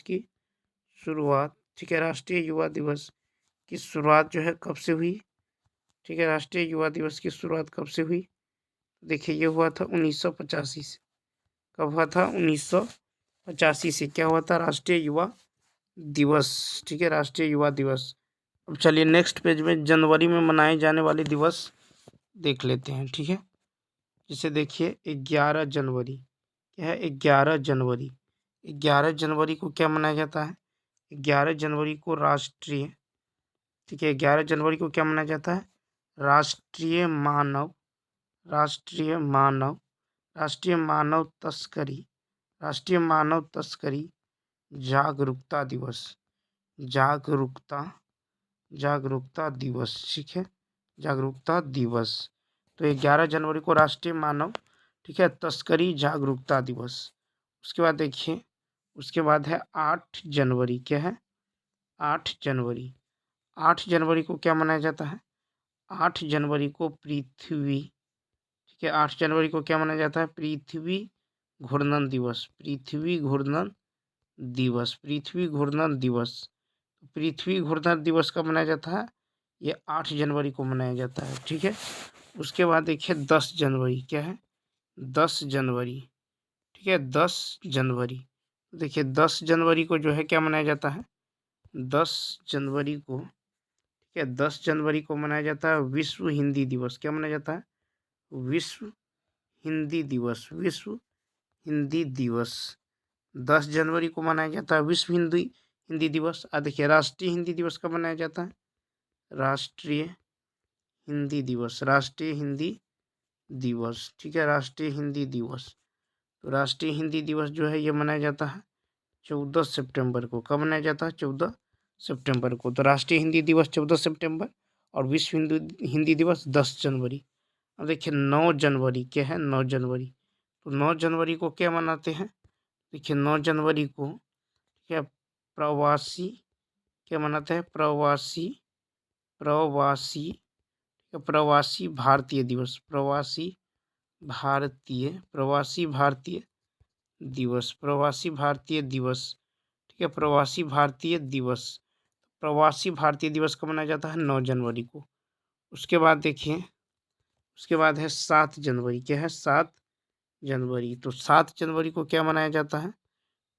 की शुरुआत ठीक है, राष्ट्रीय युवा दिवस की शुरुआत जो है कब से हुई? ठीक है, राष्ट्रीय युवा दिवस की शुरुआत कब से हुई? देखिए, ये हुआ था 1985 से। कब हुआ था? 1985 से क्या हुआ था? राष्ट्रीय युवा दिवस। ठीक है, राष्ट्रीय युवा दिवस। अब चलिए नेक्स्ट पेज में जनवरी में मनाए जाने वाले दिवस देख लेते हैं। ठीक है, जिसे देखिए 11 जनवरी। क्या है? 11 जनवरी। 11 जनवरी को क्या मनाया जाता है? 11 जनवरी को राष्ट्रीय ठीक है, 11 जनवरी को क्या मनाया जाता है? राष्ट्रीय मानव राष्ट्रीय मानव राष्ट्रीय मानव तस्करी राष्ट्रीय मानव तस्करी जागरूकता दिवस। जागरूकता जागरूकता दिवस। ठीक है, जागरूकता दिवस। तो 11 जनवरी को राष्ट्रीय मानव ठीक है तस्करी जागरूकता दिवस। उसके बाद देखिए, उसके बाद है 8 जनवरी। क्या है? 8 जनवरी। 8 जनवरी को क्या मनाया जाता है? 8 जनवरी को पृथ्वी ठीक है, 8 जनवरी को क्या मनाया जाता है? पृथ्वी घूर्णन दिवस। पृथ्वी घूर्णन दिवस। पृथ्वी घूर्णन दिवस। पृथ्वी घूर्णन दिवस कब मनाया जाता है? ये 8 जनवरी को मनाया जाता है। ठीक है, उसके बाद देखिए 10 जनवरी। क्या है? 10 जनवरी। ठीक है, 10 जनवरी। देखिए 10 जनवरी को जो है क्या मनाया जाता है? 10 जनवरी को ठीक है, 10 जनवरी को मनाया जाता है विश्व हिंदी दिवस। क्या मनाया जाता है? विश्व हिंदी दिवस। विश्व हिंदी दिवस 10 जनवरी को मनाया जाता है विश्व हिंदी दिवस। देखिए, राष्ट्रीय हिंदी दिवस कब मनाया जाता है? राष्ट्रीय हिंदी दिवस। राष्ट्रीय हिंदी दिवस। ठीक है, राष्ट्रीय हिंदी दिवस। तो राष्ट्रीय हिंदी दिवस जो है ये मनाया जाता है 14 सितंबर को। कब मनाया जाता है? 14 सितंबर को। तो राष्ट्रीय हिंदी दिवस 14 सितंबर और विश्व हिंदी दिवस 10 जनवरी। अब देखिए 9 जनवरी। क्या है? 9 जनवरी। तो 9 जनवरी को क्या मनाते हैं? देखिए 9 जनवरी को क्या प्रवासी क्या मनाते हैं? प्रवासी प्रवासी भारतीय दिवस। प्रवासी भारतीय दिवस। प्रवासी भारतीय दिवस। ठीक है, प्रवासी भारतीय दिवस। प्रवासी भारतीय दिवस कब मनाया जाता है? 9 जनवरी को। उसके बाद देखिए, उसके बाद है 7 जनवरी। क्या है? 7 जनवरी। तो 7 जनवरी को क्या मनाया जाता है?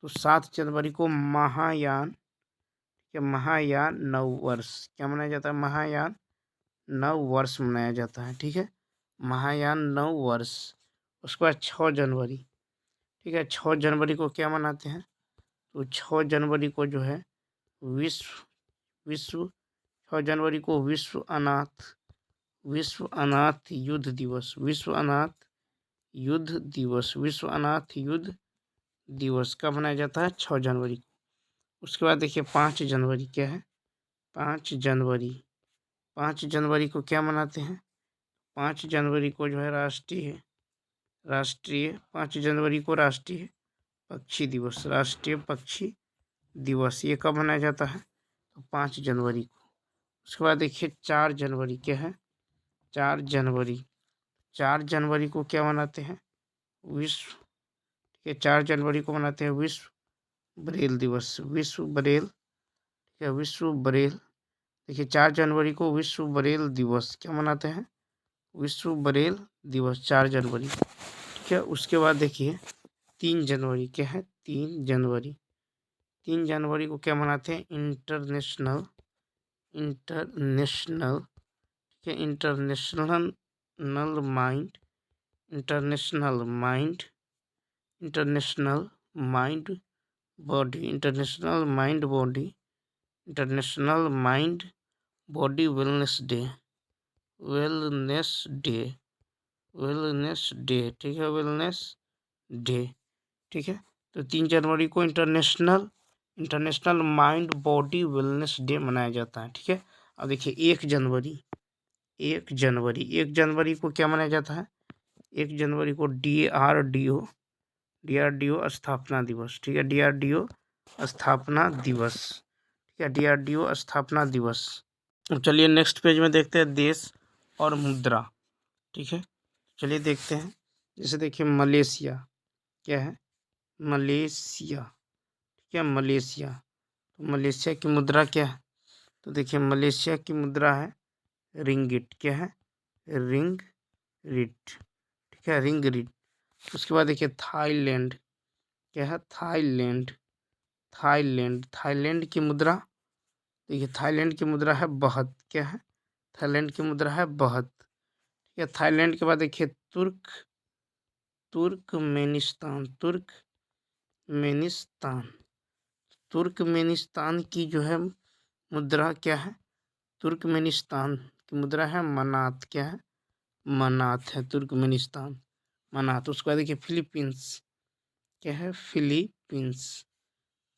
तो 7 जनवरी को महायान नव वर्ष। क्या मनाया जाता है? महायान नव वर्ष मनाया जाता है। ठीक है, महायान नव वर्ष। उसके बाद 6 जनवरी। ठीक है, 6 जनवरी को क्या मनाते हैं? तो 6 जनवरी को जो है विश्व 6 जनवरी को विश्व अनाथ युद्ध दिवस। विश्व अनाथ युद्ध दिवस कब मनाया जाता है? 6 जनवरी को। उसके बाद देखिए 5 जनवरी। क्या है? 5 जनवरी। 5 जनवरी को क्या मनाते हैं? 5 जनवरी को जो है राष्ट्रीय 5 जनवरी को राष्ट्रीय पक्षी दिवस, राष्ट्रीय पक्षी दिवस ये कब मनाया जाता है? तो 5 जनवरी को। उसके बाद देखिए 4 जनवरी क्या है? 4 जनवरी, 4 जनवरी को क्या मनाते हैं? विश्व, ठीक है, 4 जनवरी को मनाते हैं विश्व ब्रेल दिवस, विश्व ब्रेल, ठीक है, विश्व ब्रेल। देखिए 4 जनवरी को विश्व ब्रेल दिवस क्या मनाते हैं? विश्व ब्रेल दिवस 4 जनवरी, ठीक है। उसके बाद देखिए 3 जनवरी क्या है? 3 जनवरी, 3 जनवरी को क्या मनाते हैं? इंटरनेशनल, इंटरनेशनल, ठीक है, international mind, international mind, international mind body, international mind body, international mind body wellness day, wellness day, wellness day, ठीक है, वेलनेस डे, ठीक है। तो 3 जनवरी को international international mind body wellness day मनाया जाता है, ठीक है। अब देखिए 1 जनवरी, 1 जनवरी, 1 जनवरी को क्या मनाया जाता है? 1 जनवरी को DRDO, DRDO स्थापना दिवस, ठीक है, DRDO स्थापना दिवस, ठीक है, DRDO स्थापना दिवस। चलिए नेक्स्ट पेज में देखते हैं देश और मुद्रा, ठीक है। चलिए देखते हैं, जैसे देखिए मलेशिया क्या है? मलेशिया, ठीक है, मलेशिया। तो मलेशिया की मुद्रा क्या है? तो देखिए मलेशिया की मुद्रा है रिंगिट, क्या है? रिंग रिट, ठीक है, रिंग रिट। उसके बाद देखिए थाईलैंड क्या है? थाईलैंड, थाईलैंड, थाईलैंड की मुद्रा, देखिए थाईलैंड की मुद्रा है बहत, क्या है? थाईलैंड की मुद्रा है बहत, ठीक है। थाईलैंड के बाद देखिए तुर्कमेनिस्तान, तुर्कमेनिस्तान, तुर्कमेनिस्तान की जो है मुद्रा क्या है? तुर्कमेनिस्तान की मुद्रा है मनात, क्या है? मनात है तुर्कमेनिस्तान, मनात। उसके बाद देखिए फिलीपींस क्या है? फिलीपींस,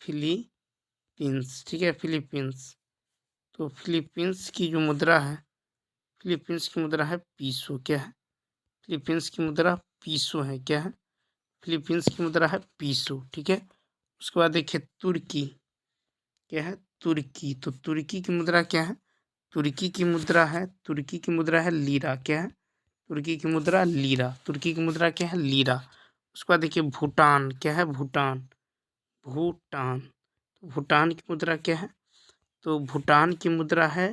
फिलीपींस, ठीक है, फिलीपींस। तो फिलीपींस की जो मुद्रा है, फिलीपींस की मुद्रा है पीसो, क्या है? फिलीपींस की मुद्रा पीसो है, क्या है? फिलीपींस की मुद्रा है पीसो, ठीक है। उसके बाद देखिए तुर्की क्या है? तुर्की, तो तुर्की की मुद्रा क्या है? तुर्की की मुद्रा है, तुर्की की मुद्रा है लीरा, क्या है? तुर्की की मुद्रा लीरा, तुर्की की मुद्रा क्या है? लीरा। उसके बाद देखिए भूटान क्या है? भूटान, भूटान, तो भूटान की मुद्रा क्या है? तो भूटान की मुद्रा है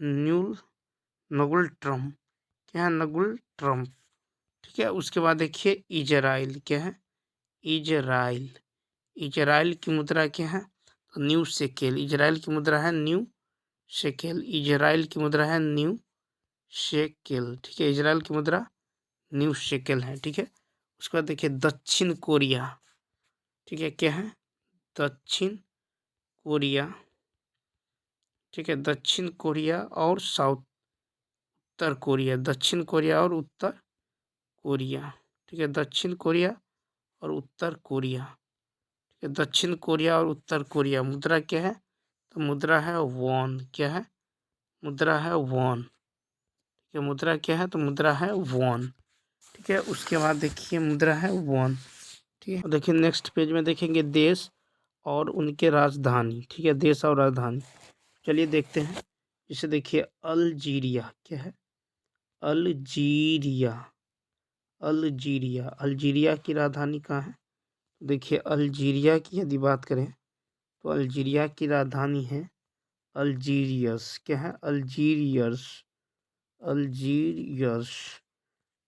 न्यूल नगुल ट्रम, क्या है? नगुल ट्रम, ठीक है। उसके बाद देखिए इजराइल क्या है? इजराइल, इजराइल की मुद्रा क्या है? तो न्यू शेकेल, इजराइल की मुद्रा है न्यू शेकेल, इजराइल की मुद्रा है न्यू शेकेल, ठीक है, इजराइल की मुद्रा न्यू शेकेल है, ठीक है। उसके बाद देखिए दक्षिण कोरिया, ठीक है, क्या है? दक्षिण कोरिया, ठीक है, दक्षिण कोरिया और साउथ, उत्तर कोरिया, दक्षिण कोरिया और उत्तर कोरिया, ठीक है, दक्षिण कोरिया और उत्तर कोरिया, ठीक है, दक्षिण कोरिया और उत्तर कोरिया। मुद्रा क्या है? तो मुद्रा है वॉन, क्या है? मुद्रा है वॉन, ठीक है, मुद्रा क्या है? तो मुद्रा है वॉन, ठीक है। उसके बाद देखिए मुद्रा है वॉन, ठीक है। देखिए नेक्स्ट पेज में देखेंगे देश और उनके राजधानी, ठीक है, देश और राजधानी। चलिए देखते हैं, जैसे देखिए अल्जीरिया क्या है? अल्जीरिया, अल्जीरिया, अल्जीरिया की राजधानी कहाँ है? देखिए अल्जीरिया की यदि बात करें तो अल्जीरिया की राजधानी है अल्जीरियस, क्या है? अल्जीरियस, अल्जीरियस,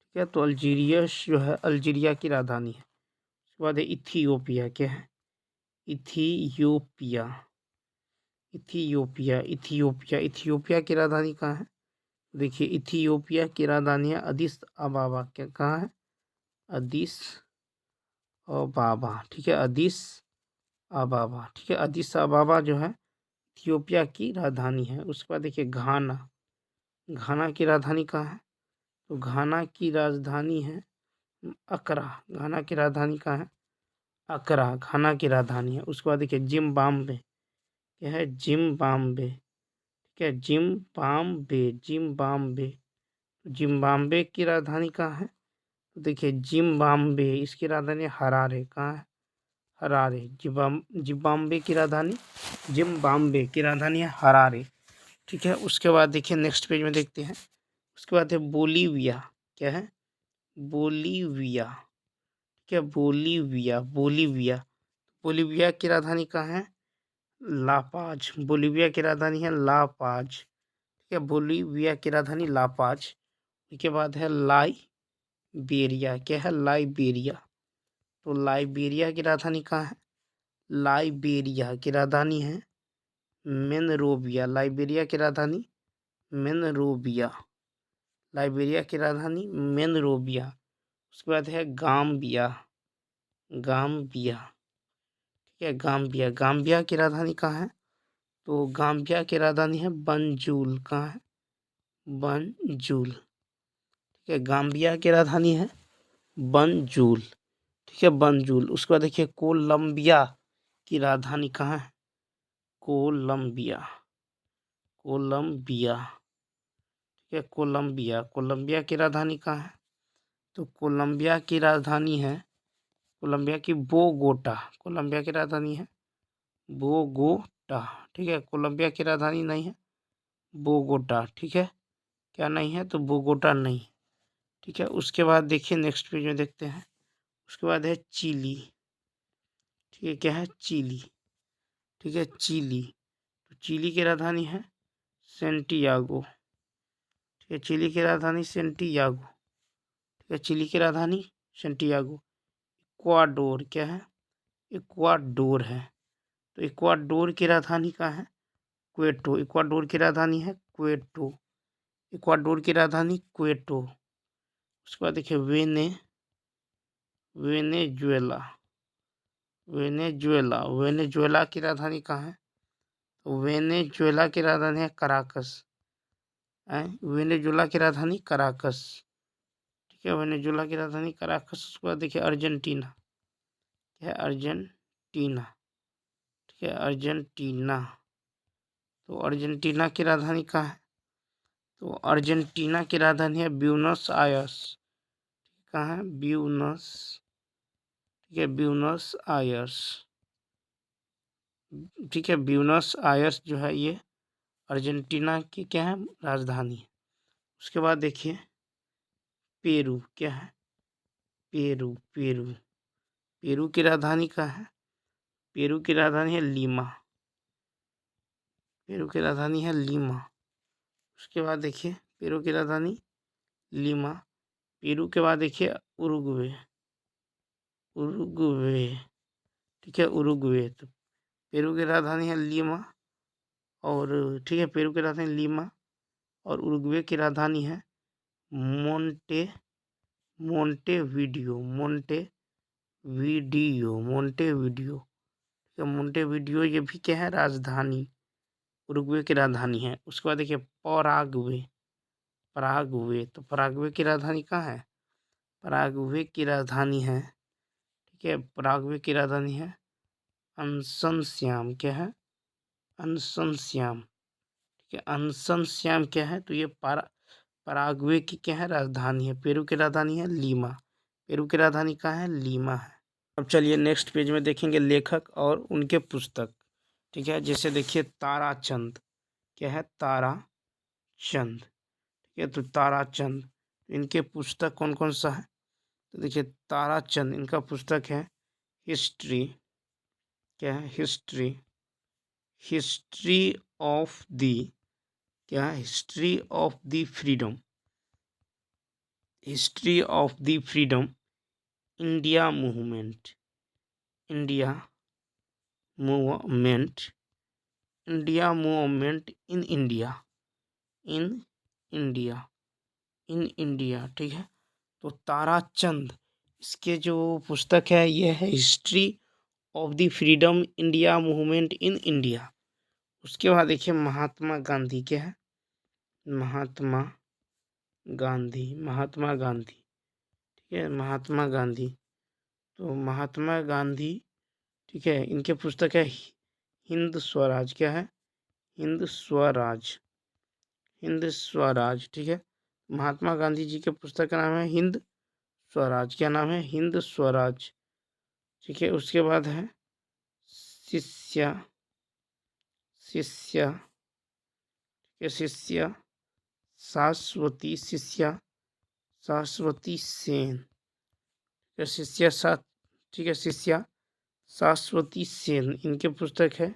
ठीक है। तो अल्जीरियस जो है अल्जीरिया की राजधानी है। उसके बाद है इथियोपिया, क्या है? इथियोपिया, इथियोपिया, इथियोपिया, इथियोपिया की राजधानी कहाँ है? देखिए इथियोपिया की राजधानी है अदिस अबाबा, क्या कहाँ है? अदिस अबाबा, ठीक है, अदिस अबाबा, ठीक है, अदिस अबाबा जो है इथियोपिया की राजधानी है। उसके बाद देखिए घाना, घाना की राजधानी कहाँ है? तो घाना की राजधानी है अकरा, घाना की राजधानी कहाँ है? अकरा, घाना की राजधानी है। उसके बाद देखिए जिम्बाब्वे, क्या है? जिम्बाब्वे, ठीक है, जिम्बाब्वे, जिम्बाब्वे, जिम्बाब्वे की राजधानी कहाँ है? तो देखिए जिम्बाब्वे, इसकी राजधानी हरारे। कहाँ है? हरारे। जिम्बाब्वे की राजधानी, जिम्बाब्वे की राजधानी है हरारे। ठीक है, उसके बाद देखिए नेक्स्ट पेज में देखते हैं। उसके बाद है बोलीविया। क्या है? बोलीविया। ठीक है, बोलीविया, बोलीविया। बोलीविया की राजधानी कहाँ है? लापाज। बोलीविया की राजधानी है लापाज। ठीक है, बोलीविया की राजधानी लापाज। उसके बाद है लाइबेरिया। क्या है? लाइबेरिया। तो लाइबेरिया की राजधानी कहाँ है? लाइबेरिया की राजधानी है मेनरोविया। लाइबेरिया की राजधानी मेनरोविया। लाइबेरिया की राजधानी मेनरोविया। उसके बाद है गाम्बिया। गाम्बिया। ठीक है, गाम्बिया। गाम्बिया की राजधानी कहाँ है? तो गाम्बिया की राजधानी है बंजूल। कहाँ है? बंजूल। ठीक है, गाम्बिया की राजधानी है बंजूल। ठीक है, बंजूल। उसके बाद देखिए कोलंबिया की राजधानी कहाँ है? कोलंबिया। कोलंबिया। ठीक है, कोलंबिया। कोलंबिया की राजधानी कहाँ है? तो कोलंबिया की राजधानी है, कोलंबिया की बोगोटा। कोलंबिया की राजधानी है बोगोटा। ठीक है, कोलंबिया की राजधानी नहीं है बोगोटा। ठीक है, क्या नहीं है? तो बोगोटा नहीं। ठीक है, उसके बाद देखिए नेक्स्ट पेज में देखते हैं। उसके बाद है चिली। ठीक है, क्या है? चिली। ठीक है, चिली। तो चिली की राजधानी है सेंटियागो। ठीक है, चिली की राजधानी सेंटियागो। ठीक है, चिली की राजधानी सेंटियागो। इक्वाडोर। क्या है? इक्वाडोर है। तो इक्वाडोर की राजधानी कहाँ है? क्वेटो। इक्वाडोर की राजधानी है क्वेटो। इक्वाडोर की राजधानी क्वेटो। उसके बाद देखिए वेनेजुएला। वेनेजुएला। वेनेजुएला की राजधानी कहाँ है? तो वेनेजुएला की राजधानी है कराकस। वेनेजुएला की राजधानी कराकस। ठीक है, वेनेजुएला की राजधानी कराकस। उसके बाद देखिए अर्जेंटीना। क्या है? अर्जेंटीना। ठीक है, अर्जेंटीना। तो अर्जेंटीना की राजधानी कहाँ है? तो अर्जेंटीना की राजधानी है ब्यूनस आयर्स। कहाँ है? ब्यूनस। ठीक है, ब्यूनस आयर्स। ठीक है, ब्यूनस आयर्स जो है ये अर्जेंटीना की क्या है? राजधानी है। उसके बाद देखिए पेरू। क्या है? पेरू। पेरू। पेरू की राजधानी कहाँ है? पेरू की राजधानी है लीमा। पेरू की राजधानी है लीमा। उसके बाद देखिए पेरू की राजधानी लीमा। पेरू के बाद देखिए उरुग्वे। उरुग्वे। ठीक है, उरुग्वे। तो पेरू की राजधानी है लीमा और ठीक है, पेरू की राजधानी लीमा और उरुग्वे की राजधानी है मोन्टे मोन्टेवीडियो। मोन्टेवीडियो। तो मोन्टेवीडियो ये भी क्या है? राजधानी, उरुग्वे की राजधानी है। उसके बाद देखिए पराग्वे। पराग्वे। तो पराग्वे की राजधानी कहाँ है? पराग्वे की राजधानी है, ठीक है, पराग्वे की राजधानी है अनसन श्याम। क्या है? अनसन श्याम। ठीक है, अनसन श्याम क्या है? तो ये पराग्वे की क्या है? राजधानी है। पेरू की राजधानी है लीमा। पेरू की राजधानी कहाँ है? लीमा है। अब चलिए नेक्स्ट पेज में देखेंगे लेखक और उनके पुस्तक। ठीक है, जैसे देखिए ताराचंद। क्या है? ताराचंद। ठीक है, तो ताराचंद इनके पुस्तक कौन कौन सा है? तो देखिए ताराचंद इनका पुस्तक है हिस्ट्री। क्या है? हिस्ट्री। हिस्ट्री ऑफ द क्या है? History of the freedom. History of the freedom India movement. India movement. India movement in India. In India. In India. ठीक है, तो ताराचंद इसके जो पुस्तक है ये है history of the freedom India movement in India. उसके बाद देखिए महात्मा गांधी। क्या है? महात्मा गांधी। महात्मा गांधी। ठीक है, महात्मा गांधी। तो महात्मा गांधी ठीक है, इनके पुस्तक है हिंद स्वराज। क्या है? हिंद स्वराज। हिंद स्वराज। ठीक है, महात्मा गांधी जी के पुस्तक का नाम है हिंद स्वराज, क्या नाम है? हिंद स्वराज। ठीक है, उसके बाद है शिष्या, शिष्या, ठीक है, शिष्या शाश्वती, शिष्या शाश्वती सेन, ठीक है, शिष्या सा, ठीक है, शिष्या शाश्वती सेन, इनके पुस्तक है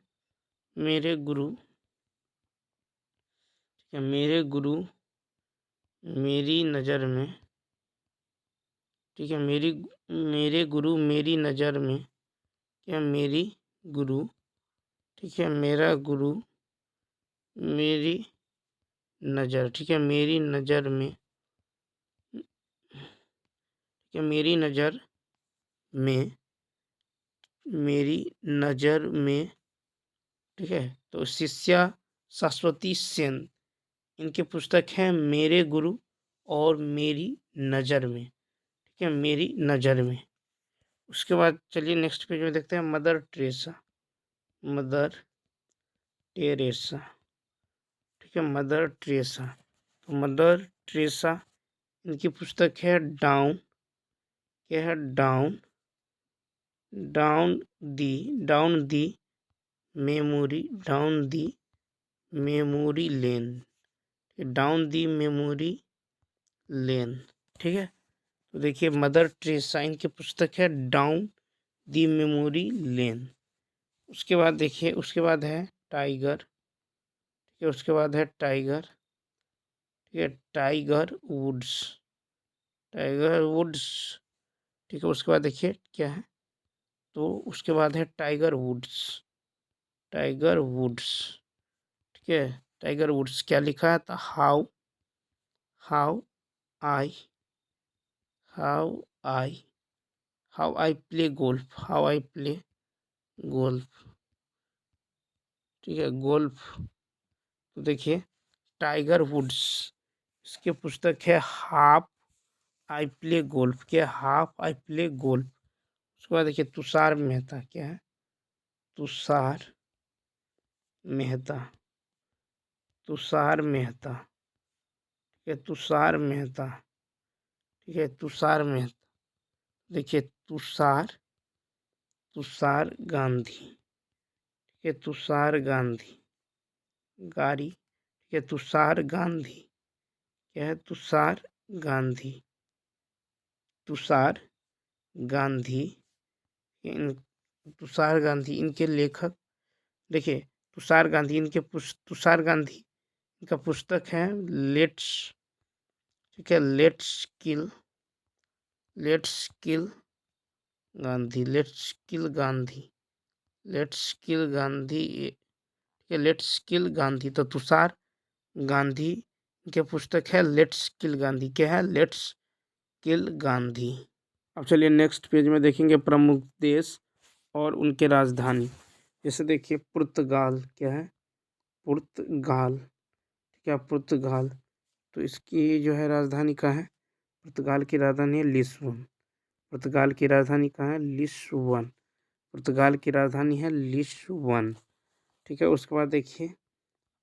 मेरे गुरु, ठीक है, मेरे गुरु मेरी नज़र में, ठीक है, मेरे गुरु मेरी नज़र में, क्या मेरी गुरु, ठीक है, मेरा गुरु मेरी नज़र, ठीक है, मेरी नज़र में, ठीक है, मेरी नज़र में, मेरी नज़र में, ठीक है, तो शिष्या शाश्वती सेन, इनकी पुस्तक है मेरे गुरु और मेरी नज़र में, ठीक है, मेरी नज़र में। उसके बाद चलिए नेक्स्ट पेज में देखते हैं मदर टेरेसा, मदर टेरेसा, ठीक है, मदर टेरेसा। तो मदर टेरेसा, इनकी पुस्तक है डाउन, क्या है? Down, down the memory, down the memory lane, down the memory lane, ठीक है। तो देखिए मदर टेरेसा, इनकी पुस्तक है डाउन दी मेमोरी लेन। उसके बाद देखिए, उसके बाद है टाइगर, ठीक है, उसके बाद है टाइगर, ठीक है, टाइगर वुड्स, टाइगर वुड्स, ठीक है। उसके बाद देखिए क्या है, तो उसके बाद है टाइगर वुड्स, टाइगर वुड्स, ठीक है, टाइगर वुड्स क्या लिखा है? तो how how I how I how I play golf, how I play golf, ठीक है, गोल्फ। तो देखिए टाइगर वुड्स, इसकी पुस्तक है हाफ आई प्ले गोल्फ, क्या? Half I play golf. उसके बाद देखिए तुषार मेहता, क्या है? तुषार मेहता, तुषार मेहता, ठीक है, तुषार मेहता, ठीक है, तुषार मेहता। देखिए तुषार, तुषार गांधी, ठीक है, तुषार गांधी, गाड़ी, ठीक है, तुषार गांधी, क्या है? तुषार गांधी, तुषार गांधी, इन तुषार गांधी, इनके लेखक देखिए, तुषार गांधी, तुषार गांधी, इनका पुस्तक है लेट्स, ठीक है, let's kill Gandhi, let's kill Gandhi, let's किल गांधी, ठीक है, लेट्स किल गांधी। तो तुषार गांधी के पुस्तक है लेट्स किल गांधी, क्या है? लेट्स किल गांधी। अब चलिए नेक्स्ट पेज में देखेंगे प्रमुख देश और उनके राजधानी। जैसे देखिए पुर्तगाल, क्या है? पुर्तगाल, ठीक है, पुर्तगाल। तो इसकी जो है राजधानी कहाँ है? पुर्तगाल की राजधानी है लिस्बन, पुर्तगाल की राजधानी कहाँ है? लिस्बन, पुर्तगाल की राजधानी है लिस्बन, ठीक है। उसके बाद देखिए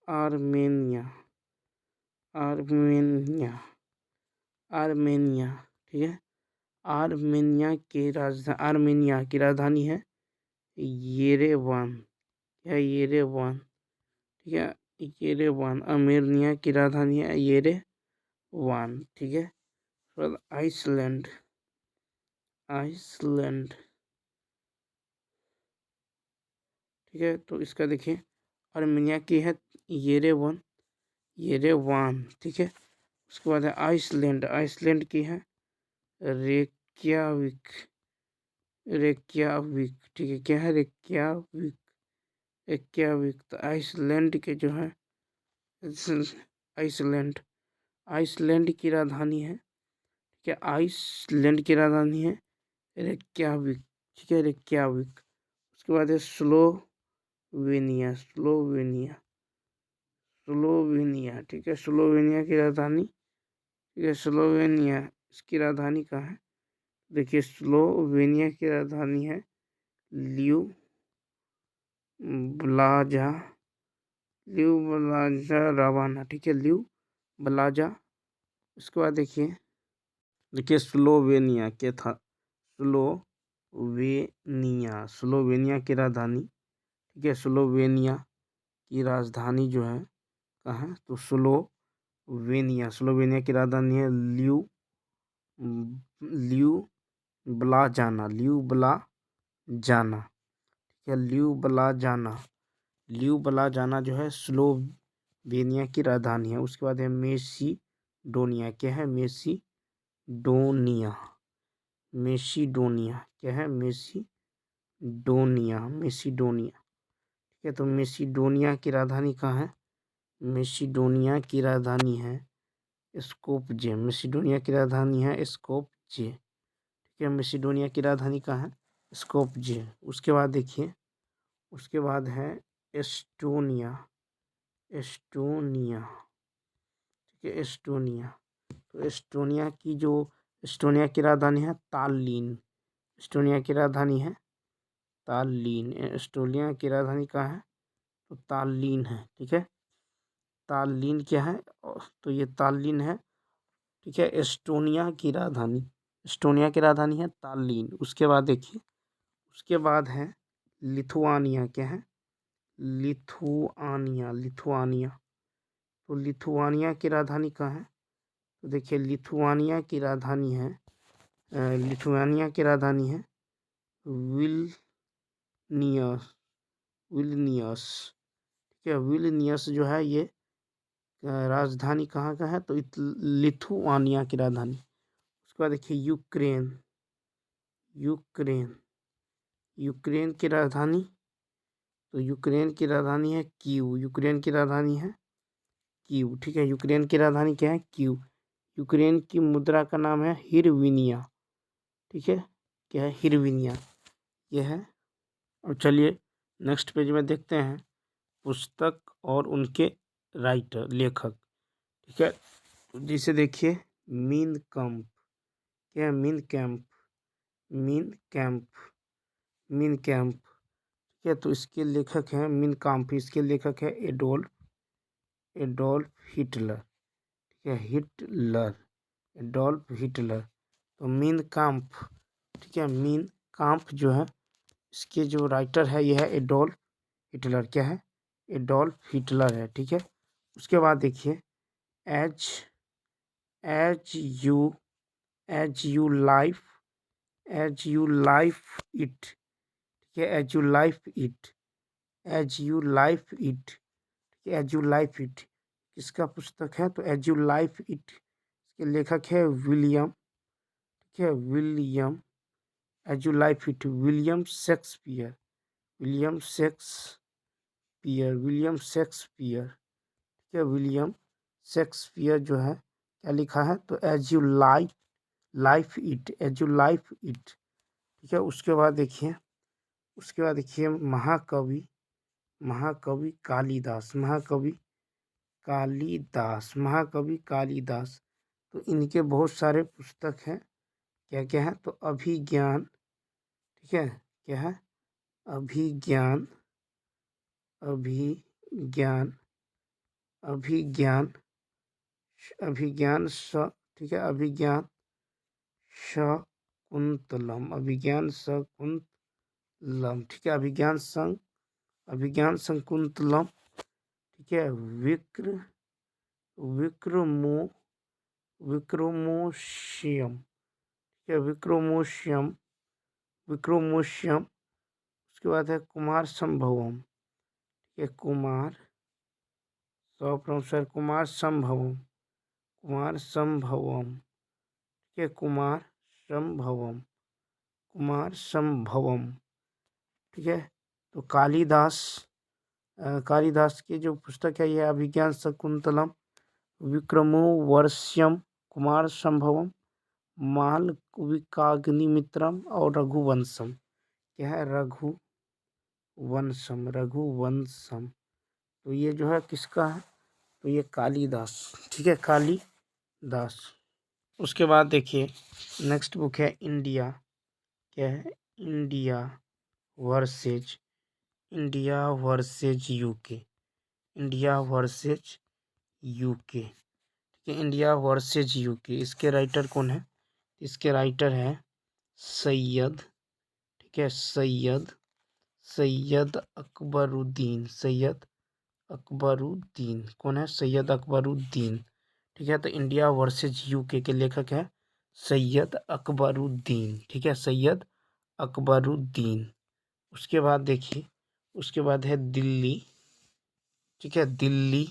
आर्मेनिया, आर्मेनिया, आर्मेनिया, ठीक है, आर्मेनिया की राजधानी है येरेवान, क्या है? येरेवान, ठीक है, येरेवान। आर्मेनिया की राजधानी है येरेवान, ठीक है। फिर आइसलैंड, आइसलैंड, ठीक है। तो इसका देखिए आर्मेनिया की है येरेवान, येरेवान, ठीक है। उसके बाद है आइसलैंड, आइसलैंड की है रेक्याविक, रेक्याविक, ठीक है, क्या है? Reykjavik, Reykjavik. तो आइसलैंड के जो है आइसलैंड, आइसलैंड की राजधानी है, क्या? आइसलैंड की राजधानी है रेक्याविक, ठीक है, रेक्याविक। उसके बाद है स्लोवेनिया, स्लोवेनिया, स्लोवेनिया, ठीक है, स्लोवेनिया की राजधानी, ठीक है, स्लोवेनिया, इसकी राजधानी कहाँ है? देखिए स्लोवेनिया की राजधानी है ल्यू ब्लाजा, ल्यू ब्लाजा रवाना, ठीक है, ल्यू ब्लाजा। उसके बाद देखिए देखिए स्लोवेनिया क्या था, स्लोवेनिया की राजधानी, ठीक है, स्लोवेनिया की राजधानी जो है कहाँ है, तो स्लोवेनिया की राजधानी है ल्यूब्लाजाना, ठीक है, ल्यूब्लाजाना जो है स्लोवेनिया की राजधानी है। उसके बाद है मेसिडोनिया, क्या है, मेसिडोनिया क्या है, मेसिडोनिया, ठीक है। तो मेसिडोनिया की राजधानी कहाँ है, मेसिडोनिया की राजधानी है स्कोपजे, मेसिडोनिया की राजधानी है स्कोपजे, ठीक है। मेसिडोनिया की राजधानी कहाँ है, स्कोपजे। उसके बाद देखिए, उसके बाद है एस्टोनिया, ठीक है, तो एस्टोनिया की राजधानी है ताल्लीन, एस्टोनिया की राजधानी है ताल्लीन, एस्टोनिया की राजधानी कहाँ है, तो ताल्लीन है, ठीक है। ताल्लीन क्या है, तो ये ताल्लीन है, ठीक है, एस्टोनिया की राजधानी है ताल्लीन। उसके बाद देखिए, उसके बाद है लिथुआनिया, क्या है, लिथुआनिया, तो लिथुआनिया की राजधानी कहाँ है, तो देखिए लिथुआनिया की राजधानी है विलनियस, ठीक है। विलनियस जो है ये राजधानी कहाँ का है, तो लिथुआनिया की राजधानी। उसके बाद देखिए यूक्रेन की राजधानी, तो यूक्रेन की राजधानी है कीव, ठीक है। यूक्रेन की राजधानी क्या है, कीव। यूक्रेन की मुद्रा का नाम है हिरविनिया, ठीक है, क्या है, हिरविनिया, यह है। और चलिए नेक्स्ट पेज में देखते हैं पुस्तक और उनके लेखक, ठीक है। जिसे देखिए मीन कैंप, क्या है, मीन कैंप, ठीक है। तो इसके लेखक हैं मीन कैंप, इसके लेखक है एडोल्फ हिटलर, ठीक है, एडोल्फ हिटलर। तो मीन कैंप, ठीक है, मीन कैंप जो है इसके जो राइटर है यह है एडोल्फ हिटलर, क्या है, एडोल्फ हिटलर है, ठीक है। उसके बाद देखिए as as you as you like it, ठीक है, एज यू लाइफ इट किसका पुस्तक है, तो एज यू लाइफ इट इसके लेखक है विलियम, ठीक है, as you like it William Shakespeare, ठीक है। विलियम शेक्सपियर जो है क्या लिखा है, तो एज यू लाइफ इट, ठीक है। उसके बाद देखिए, महाकवि कालिदास, तो इनके बहुत सारे पुस्तक हैं, क्या क्या है, तो अभिज्ञान, ठीक है, क्या है, अभिज्ञान, ठीक है, ठीक है, अभिज्ञान शकुंतलम, ठीक है। विक्रमो विक्रमोशियम, ठीक है, विक्रमोशियम। उसके बाद है कुमार संभवम, ठीक है, कुमार संभवम, ठीक है, कुमार संभवम, ठीक है। तो कालिदास की जो पुस्तक है यह अभिज्ञान शकुंतलम, विक्रमो वर्ष्यम, कुमार संभवम, मालविकाग्निमित्रम और रघुवंशम, क्या है, रघुवंशम। तो ये जो है किसका है, तो ये कालिदास, ठीक है, कालिदास। उसके बाद देखिए नेक्स्ट बुक है इंडिया, क्या है, वर्सेज इंडिया वर्सेज यूके, ठीक है, इंडिया वर्सेज यूके। इसके राइटर कौन है, इसके राइटर है सैयद, ठीक है, सैयद अकबरुद्दीन, सैयद अकबरुद्दीन। कौन है? सैयद अकबरुद्दीन, ठीक है। तो इंडिया वर्सेज यूके के लेखक है सैयद अकबरुद्दीन, ठीक है, सैयद अकबरुद्दीन। उसके बाद देखिए, उसके बाद है दिल्ली, ठीक है, दिल्ली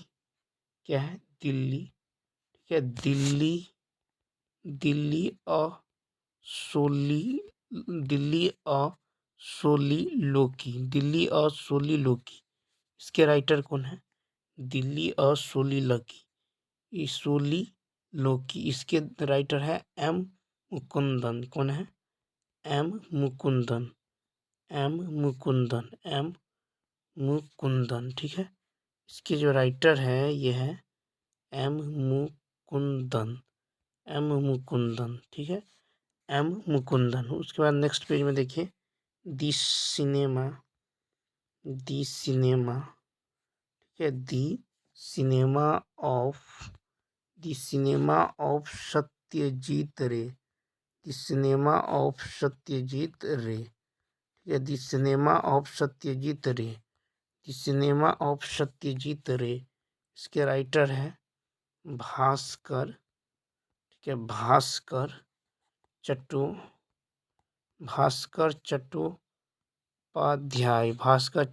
क्या है? दिल्ली, ठीक है, Delhi, Delhi a Soli, Delhi a Soli Loki, Delhi a सोली लोकी। इसके राइटर कौन है? Delhi a soliloquy, soliloquy. इसके राइटर है एम मुकुंदन। कौन है? M Mukundan, M Mukundan, M Mukundan, ठीक है। इसके जो राइटर है ये है एम मुकुंदन, एम मुकुंदन, ठीक है, एम मुकुंदन। उसके बाद नेक्स्ट पेज में देखिए, दी सिनेमा, दी सिनेमा, ठीक है, the cinema of, the cinema of Satyajit Ray, the cinema of Satyajit रे, ठीक है, the cinema of Satyajit Ray, the cinema of Satyajit रे। इसके राइटर है भास्कर, ठीक है, भास्कर चट्टो, भास्कर चट्टोपाध्याय, भास्कर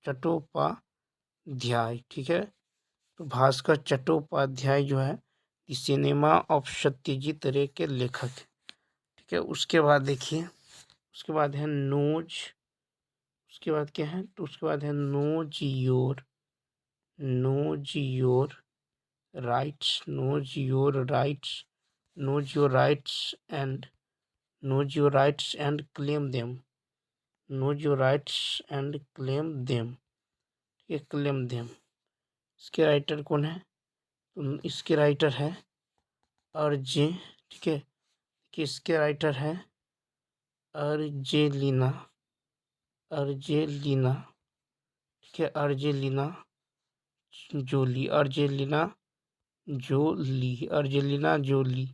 चट्टोपाध्याय, ठीक है। तो भास्कर चट्टोपाध्याय जो है सिनेमा ऑफ सत्यजीत रे के लेखक है, ठीक है। उसके बाद देखिए, उसके बाद है नोज, उसके बाद क्या है? तो उसके बाद है knows your, knows your rights, knows your rights, knows your rights and, knows your rights and claim them, knows your rights and claim them, ये क्लेम देम। इसके राइटर कौन है? तो इसके राइटर है अर्जे, ठीक है, किसके राइटर है अर्जेलिना, अर्जेलिना, ठीक है, अर्जेलिना जोली, अर्जेलिना जोली, अर्जेलिना जोली,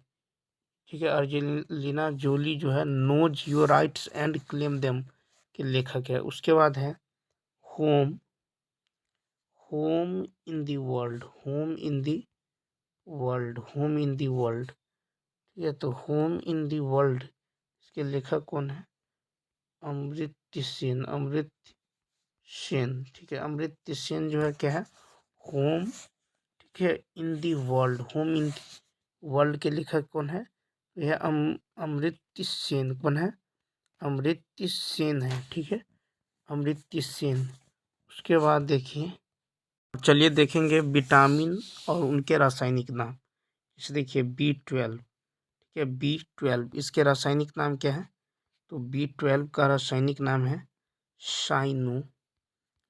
ठीक है, अर्जेलिना जोली जो है knows your rights and claim them के लेखक है। उसके बाद है home, home in the world, home in the world, home in the world, ठीक है। तो होम इन द वर्ल्ड, इसके लेखक कौन है? अमृत्य सेन, अमृत्य सेन, ठीक है, अमृत्य सेन जो है क्या है? होम, ठीक है, in the world, home in world के लेखक कौन है? यह अमृत्य सेन। कौन है? अमृत्य सेन है, ठीक है, अमृत्य सेन। उसके बाद देखिए, चलिए देखेंगे विटामिन और उनके रासायनिक नाम। इसे देखिए B12, ठीक है, B12, इसके रासायनिक नाम क्या है? तो B12 का रासायनिक नाम है साइनो,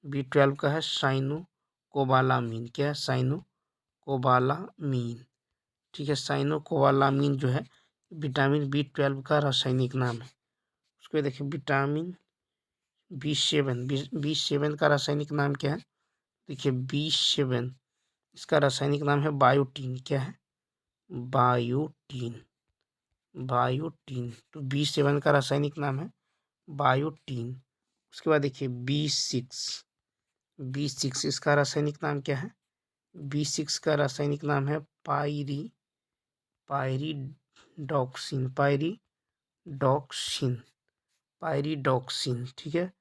B12 का है साइनो कोबालामीन। क्या है? साइनो कोबालामीन, ठीक है, साइनो कोबालामीन जो है विटामिन B12 का रासायनिक नाम है। उसको देखिए विटामिन B7, B7 का रासायनिक नाम क्या है? देखिए B7, इसका रासायनिक नाम है बायोटीन। क्या है? Biotin, biotin. तो B7 का रासायनिक नाम है बायोटीन। उसके बाद देखिए B6, B6 इसका रासायनिक नाम क्या है? B6 का रासायनिक नाम है पायरीडॉक्सिन, पायरीडॉक्सिन, पायरीडॉक्सिन, ठीक है।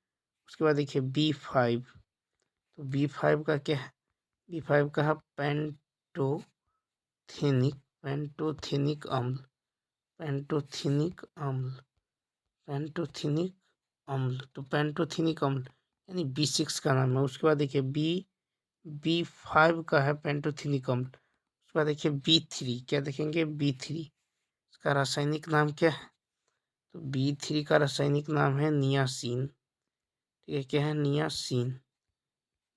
उसके बाद देखिए B5, तो B5 का क्या है? B5 का है पेंटोथेनिक, पेंटोथेनिक अम्ल, पेंटोथेनिक अम्ल, पेंटोथेनिक अम्ल। तो पेंटोथेनिक अम्ल यानी B6 का नाम है। उसके बाद देखिए B5 का है पेंटोथेनिक अम्ल। उसके बाद देखिए B3, क्या देखेंगे? B3, इसका रासायनिक नाम क्या है? तो B3 का रासायनिक नाम है नियासिन, ठीक है, क्या है? नियासिन,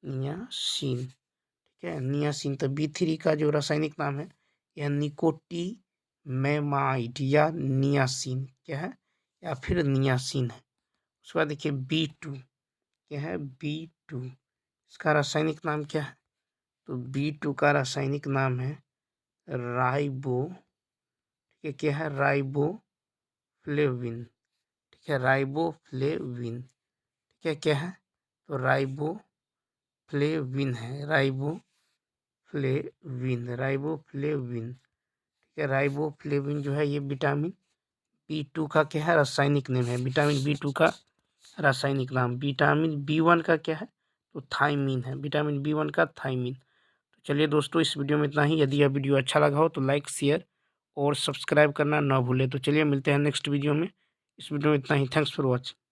नियासिन, ठीक है, नियासिन। तो B3 का जो रासायनिक नाम है यह निकोटीमेमाइड या नियासिन, क्या है? या फिर नियासिन है। उसके बाद देखिए B2, क्या है? B2, इसका रासायनिक नाम क्या है? तो B2 का रासायनिक नाम है राइबो, ठीक है, क्या है? राइबो राइबोफ्लेविन, ठीक है, राइबोफ्लेविन, ठीक है, क्या है तो राइबोफ्लेविन है, राइबोफ्लेविन, ठीक है। राइबोफ्लेविन जो है ये विटामिन B2 का क्या है, रासायनिक नाम है। विटामिन B2 का रासायनिक नाम। विटामिन B1 का क्या है तो थायमीन है, विटामिन B1 का थायमीन। तो चलिए दोस्तों, इस वीडियो में इतना ही। यदि यह वीडियो अच्छा लगा हो तो लाइक, शेयर और सब्सक्राइब करना ना भूलें। तो चलिए मिलते हैं नेक्स्ट वीडियो में। इस वीडियो में इतना ही। Thanks for watching.